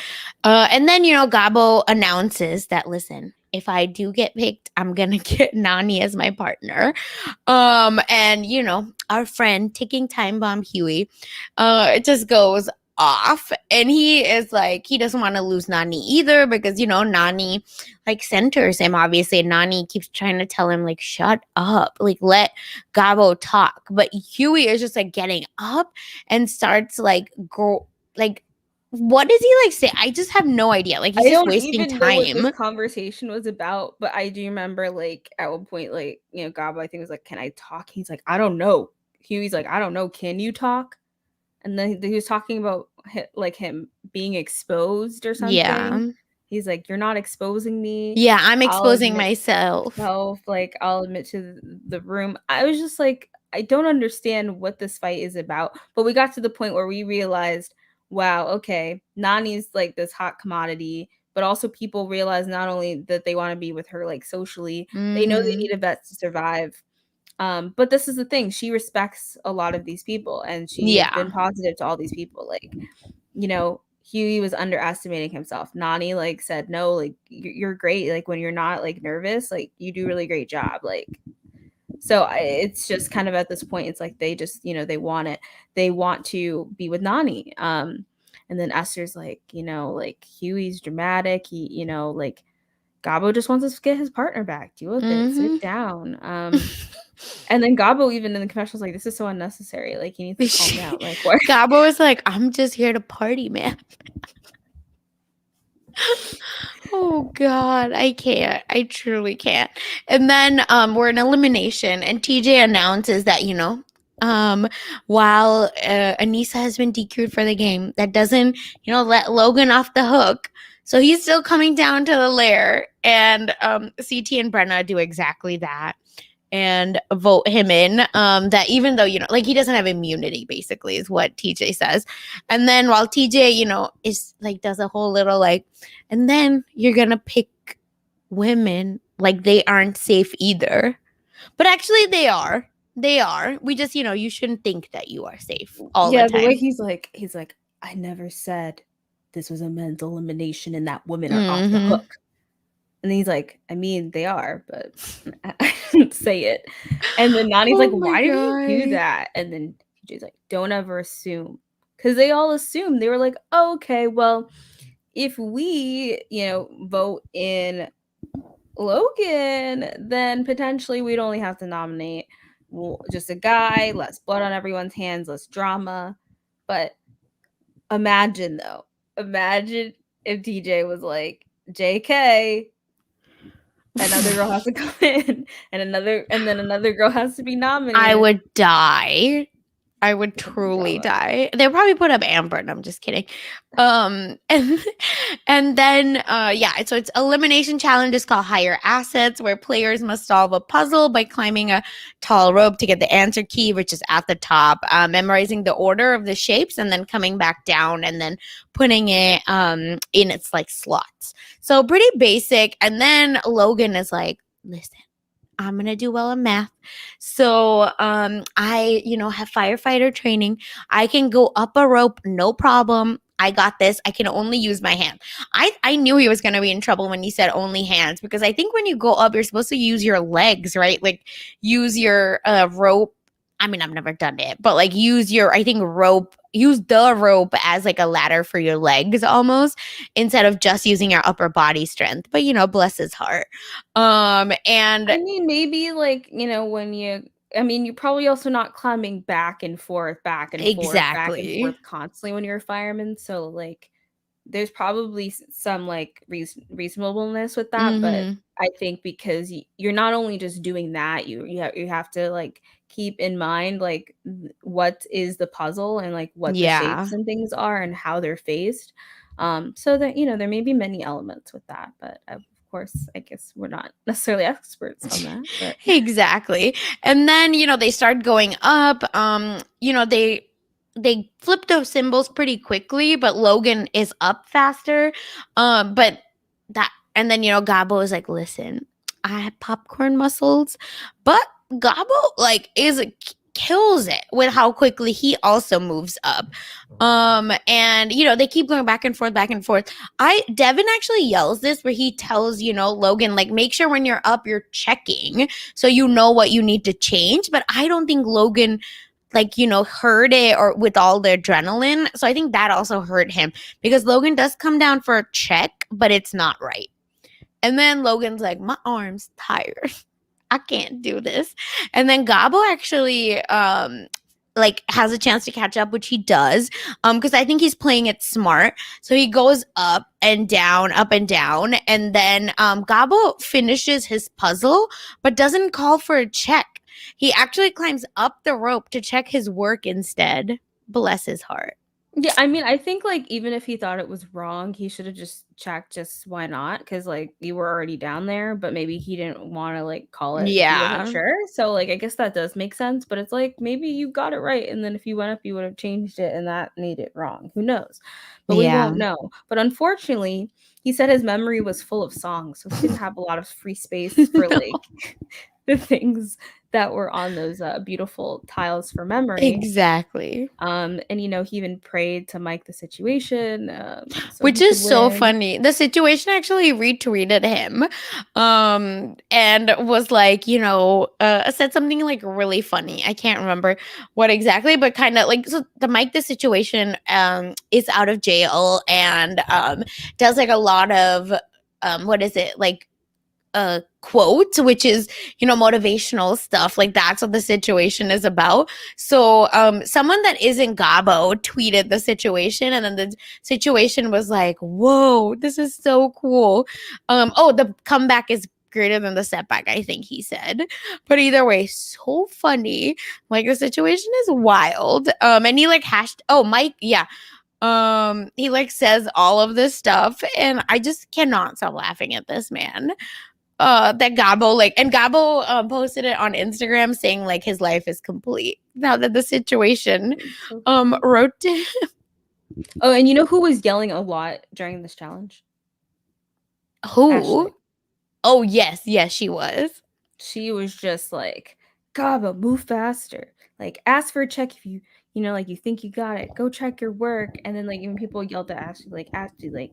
And then Gabo announces that, listen, if I do get picked, I'm gonna get Nani as my partner. And our friend ticking time bomb Huey it just goes off, and he is like, he doesn't want to lose Nani either, because Nani like centers him, obviously, and Nani keeps trying to tell him like, shut up, like let Gabo talk, but Huey is just like getting up and starts like go like, what does he like say? I just have no idea. Like, he's I just don't wasting even know what time. this conversation was about, but I do remember like at one point, like, Gabo, I think, was like, "Can I talk?" He's like, "I don't know." Huey's like, "I don't know. Can you talk?" And then he was talking about like him being exposed or something. Yeah. He's like, "You're not exposing me. Yeah, I'm I'll exposing admit myself. like I'll admit to the room." I was just like, I don't understand what this fight is about. But we got to the point where we realized, wow, okay, Nani's like this hot commodity, but also people realize not only that they want to be with her like socially, they know they Mm-hmm. need a vet to survive. But this is the thing, she respects a lot of these people, and she has been Yeah. positive to all these people. Like, Huey was underestimating himself. Nani like said, "No, like you're great. Like when you're not like nervous, like you do a really great job." Like, so it's just kind of at this point, it's like they just, they want it. They want to be with Nani. And then Esther's like, like Huey's dramatic. He, like Gabo just wants to get his partner back. Deal with it. Mm-hmm. Sit down. And then Gabo, even in the confessional, was like, "This is so unnecessary. Like, he needs to calm down." Like, what? Gabo is like, I'm just here to party, man. Oh God, I can't. I truly can't. And then we're in elimination, and TJ announces that while Anissa has been DQ'd for the game, that doesn't let Logan off the hook. So he's still coming down to the lair, and CT and Brenna do exactly that and vote him in. That even though like he doesn't have immunity, basically, is what TJ says. And then while TJ is like, does a whole little like, and then you're gonna pick women, like they aren't safe either, but actually they are. We just you shouldn't think that you are safe all the Yeah, the way time. he's like, "I never said this was a men's elimination and that women are off the Mm-hmm. hook." And he's like, "I mean, they are, but I didn't say it." And then Nani's like, Oh my "Why did you do God. that?" And then TJ's like, "Don't ever assume." Because they all assumed. They were like, oh, "Okay, well, if we, vote in Logan, then potentially we'd only have to nominate just a guy, less blood on everyone's hands, less drama." But Imagine though. Imagine if DJ was like, JK, another girl has to come in, and then another girl has to be I nominated. would die. I would It'd be truly drama. die. They'll probably put up Amber. No, I'm just kidding. And then yeah, so it's elimination challenge is called Higher Assets, where players must solve a puzzle by climbing a tall rope to get the answer key, which is at the top, memorizing the order of the shapes, and then coming back down and then putting it in its like slots. So pretty basic. And then Logan is like, listen, I'm gonna do well in math. So I, have firefighter training. I can go up a rope, no problem. I got this. I can only use my hand. I knew he was gonna be in trouble when he said only hands, because I think when you go up, you're supposed to use your legs, right? Like use your rope. I mean, I've never done it, but like use the rope as like a ladder for your legs almost, instead of just using your upper body strength. But bless his heart. And I mean, maybe like, when you're probably also not climbing back and forth, back and forth, back and exactly. forth constantly when you're a fireman. So like there's probably some like reasonableness with that, but Mhm. I think because you're not only just doing that, you have to like keep in mind like what is the puzzle and like what the Yeah. shapes and things are and how they're faced. So that there may be many elements with that, but of course, I guess we're not necessarily experts on that. But Exactly. And then, they start going up. They flip those symbols pretty quickly, but Logan is up faster. But that and then, Gabo is like, listen, I have popcorn muscles, but Gabo like is kills it with how quickly he also moves up. And they keep going back and forth, back and forth. Devin actually yells this where he tells, Logan, like, make sure when you're up, you're checking so you know what you need to change. But I don't think Logan, like, heard it or with all the adrenaline. So I think that also hurt him, because Logan does come down for a check, but it's not right. And then Logan's like, my arm's tired. I can't do this. And then Gabo actually like has a chance to catch up, which he does. Because I think he's playing it smart. So he goes up and down, and then Gabo finishes his puzzle, but doesn't call for a check. He actually climbs up the rope to check his work instead. Bless his heart. yeah, I mean, I think like even if he thought it was wrong, he should have just checked. Just why not? Because like you were already down there, but maybe he didn't want to like call it if he wasn't Yeah. sure. So like I guess that does make sense. But it's like maybe you got it right, and then if you went up, you would have changed it, and that made it wrong. Who knows? But we Yeah. won't know. But unfortunately, he said his memory was full of songs, so he didn't have a lot of free space for like the things that were on those beautiful tiles for memory. Exactly. And he even prayed to mic the situation, so Which he could is so win. funny. The situation actually retweeted him, and was like, said something like really funny. I can't remember what exactly, but kind of like, so the Mike the situation is out of jail, and does like a lot of what is it, like quote, which is motivational stuff. Like that's what the situation is about. So someone that isn't Gabo tweeted the situation, and then the situation was like, whoa, this is so cool. The comeback is greater than the setback, I think he said. But either way, so funny. Like the situation is wild. And he like hashed, oh, Mike, yeah, he like says all of this stuff, and I just cannot stop laughing at this man. That Gabo, like, and Gabo posted it on Instagram saying like his life is complete now that the situation It's so cute. wrote to Oh, and you know who was yelling a lot during this challenge? who. Ashley. Oh yes, she was. She was just like, "Gaba, move faster. Like, ask for a check if like you think you got it. Go check your work." And then like even people yelled at Ashley, like,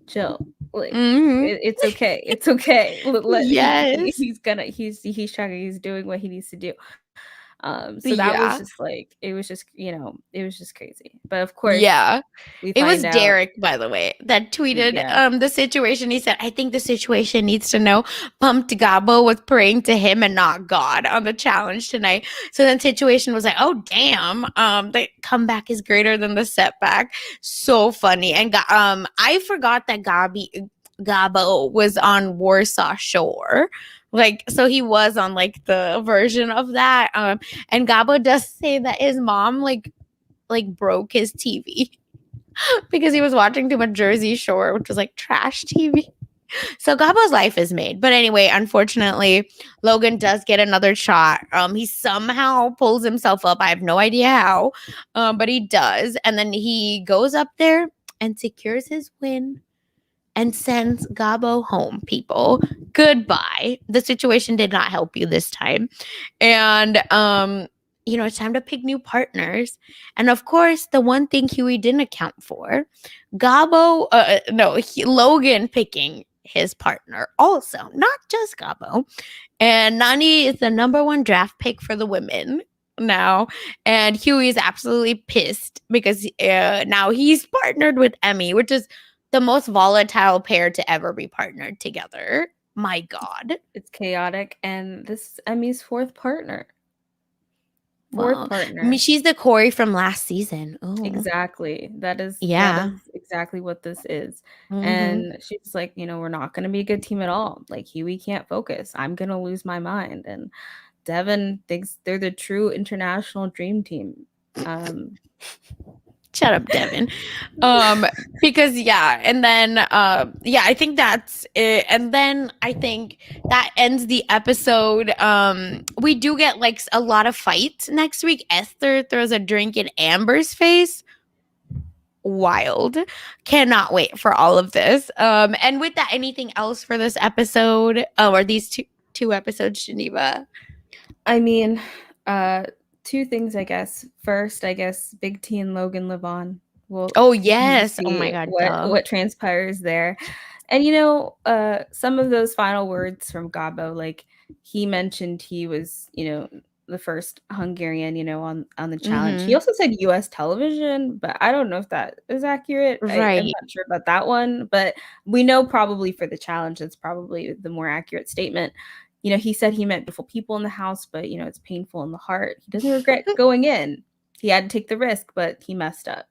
chill. Like Hmm. it's okay. It's okay. Yes. He's doing what he needs to do. So that was Yeah. just like, it was just, it was just crazy. But of course, Yeah. we It was find out, Derek, by the way, that tweeted yeah, the situation. He said, I think the situation needs to know Pumped Gabo was praying to him and not God on the challenge tonight. So then situation was like, oh damn. The comeback is greater than the setback. So funny. And I forgot that Gabo was on Warsaw Shore. Like, so he was on like the version of that. And Gabo does say that his mom broke his TV because he was watching too much Jersey Shore, which was like trash TV. So Gabo's life is made. But anyway, unfortunately, Logan does get another shot. He somehow pulls himself up. I have no idea how, but he does. And then he goes up there and secures his win and sends Gabo home, people. Goodbye. The situation did not help you this time. And it's time to pick new partners. And of course, the one thing Huey didn't account for, Logan picking his partner also, not just Gabo. And Nani is the number one draft pick for the women now. And Huey is absolutely pissed because now he's partnered with Emmy, which is the most volatile pair to ever be partnered together. My God. it's chaotic, and this is Emmy's fourth partner. Well, Partner. she's the Corey from last season. Oh, Exactly. That yeah. is exactly what this is. Mm-hmm. And she's like, we're not going to be a good team at all. Like, Huey can't focus. I'm going to lose my mind. And Devin thinks they're the true international dream team. Shut up, Devin. Because and then I think that's it. And then I think that ends the episode. We do get like a lot of fights next week. Esther throws a drink in Amber's face. Wild. Cannot wait for all of this. And with that, anything else for this episode? Or these two episodes, Geneva? I mean, two things, I guess. First, I guess Big T and Logan live on. We'll Oh continue to yes. Oh see my god, what duh. what transpires there. And some of those final words from Gabo, like he mentioned he was, the first Hungarian, on the challenge. He Mm-hmm. also said US television, but I don't know if that is accurate. I'm Right. not sure about that one, but we know probably for the challenge, that's probably the more accurate statement. He said he met beautiful people in the house, but it's painful in the heart. He doesn't regret going in. He had to take the risk, but he messed up.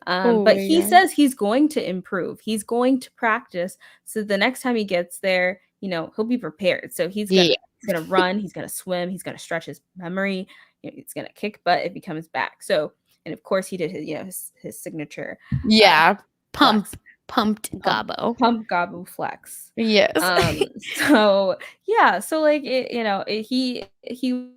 Oh But my he god. says he's going to improve. He's going to practice. So the next time he gets there, he'll be prepared. So he's Yeah. gonna run, he's gonna swim, he's gonna stretch his memory, he's gonna kick butt if he comes back. So, and of course he did his signature uh Yeah. flex. Pumped Pump Gabo. pump Gabu flex. Yes. So yeah, so like he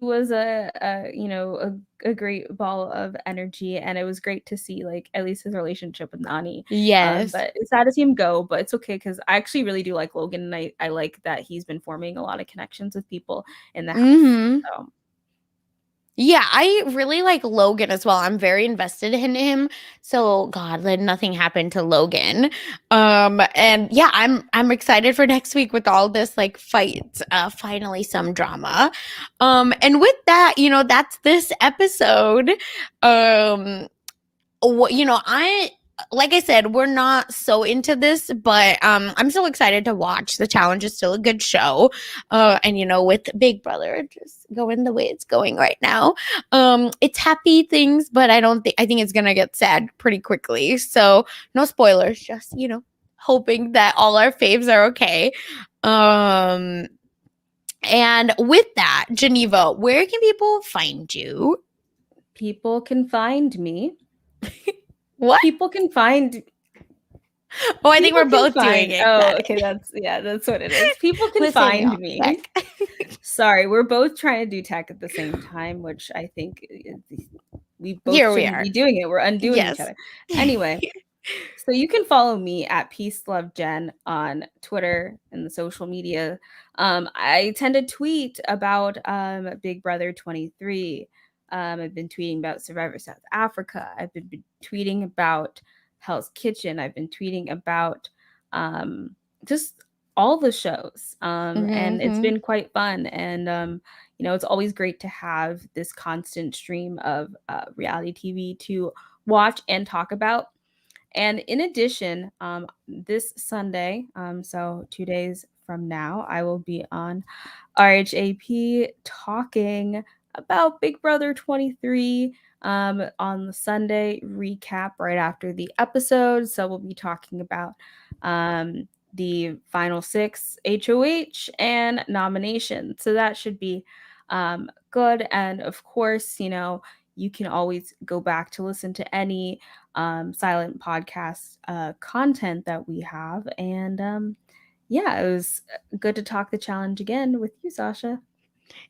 was a great ball of energy, and it was great to see like at least his relationship with Nani. Yes. But it's sad to see him go, but it's okay because I actually really do like Logan, and I like that he's been forming a lot of connections with people in the house. Mhm. So Yeah, I really like Logan as well. I'm very invested in him. So God, let nothing happen to Logan. And yeah, I'm excited for next week with all this like fights. Finally some drama. And with that, that's this episode. I like I said, we're not so into this, but I'm still excited to watch. The challenge is still a good show. And with Big Brother just going the way it's going right now, it's happy things, but I think it's gonna get sad pretty quickly. So no spoilers, just hoping that all our faves are okay. And with that, Geneva, where can people find you? people can find me. What? People can find Oh, I think People we're can both doing find. it. Oh, Got okay, it. that's what it is. People can Listen, find y'all. me. Check. Sorry, we're both trying to do tech at the same time, which I think we both Here we shouldn't are. be doing it. We're undoing each Yes. other. Anyway, so you can follow me at Peace Love Jen on Twitter and the social media. I tend to tweet about Big Brother 23. I've been tweeting about Survivor South Africa. I've been tweeting about Hell's Kitchen. I've been tweeting about just all the shows. And it's Mhm. been quite fun. And, it's always great to have this constant stream of reality TV to watch and talk about. And in addition, this Sunday, so 2 days from now, I will be on RHAP talking about Big Brother 23 on the Sunday recap right after the episode. So we'll be talking about the final six HOH and nomination. So that should be good. And of course, you can always go back to listen to any silent podcast content that we have. And yeah, it was good to talk the challenge again with you, Sasha.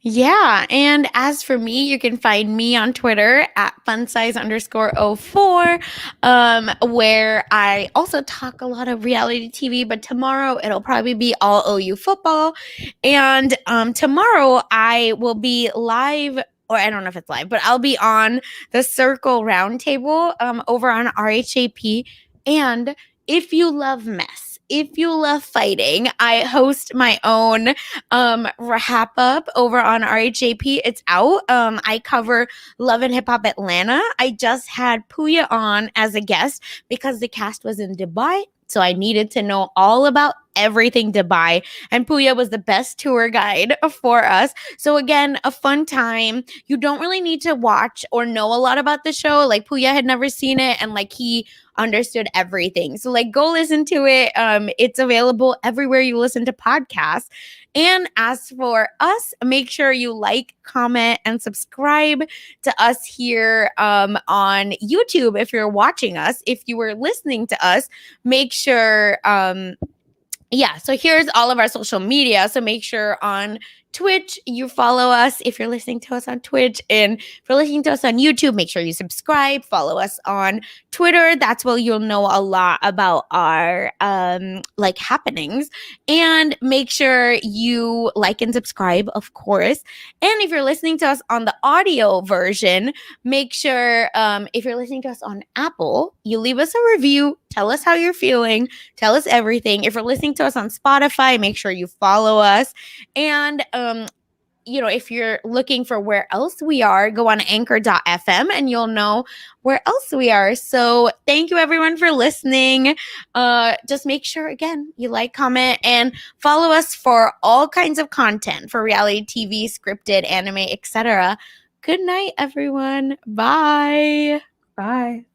Yeah. And as for me, you can find me on Twitter at funsize_04, where I also talk a lot of reality TV, but tomorrow it'll probably be all OU football. And tomorrow I will be live, or I don't know if it's live, but I'll be on the Circle Roundtable over on RHAP. And if you love mess, if you love fighting, I host my own wrap up over on RHAP. It's out. I cover Love and Hip Hop Atlanta. I just had Puya on as a guest because the cast was in Dubai. So I needed to know all about everything Dubai. And Puya was the best tour guide for us. So again, a fun time. You don't really need to watch or know a lot about the show. Like Puya had never seen it and like he understood everything. So like go listen to it. It's available everywhere you listen to podcasts. And as for us, make sure you like, comment, and subscribe to us here on YouTube if you're watching us. If you were listening to us, make sure yeah, so here's all of our social media. So make sure on Twitch you follow us if you're listening to us on Twitch. And if you're listening to us on YouTube, make sure you subscribe. Follow us on Twitter. That's where you'll know a lot about our like happenings. And make sure you like and subscribe, of course. And if you're listening to us on the audio version, make sure if you're listening to us on Apple, you leave us a review. Tell us how you're feeling. Tell us everything. If you're listening to us on Spotify, make sure you follow us. And if you're looking for where else we are, go on anchor.fm and you'll know where else we are. So thank you everyone for listening. Just make sure again you like, comment, and follow us for all kinds of content for reality TV, scripted, anime, etc. Good night, everyone. Bye. Bye.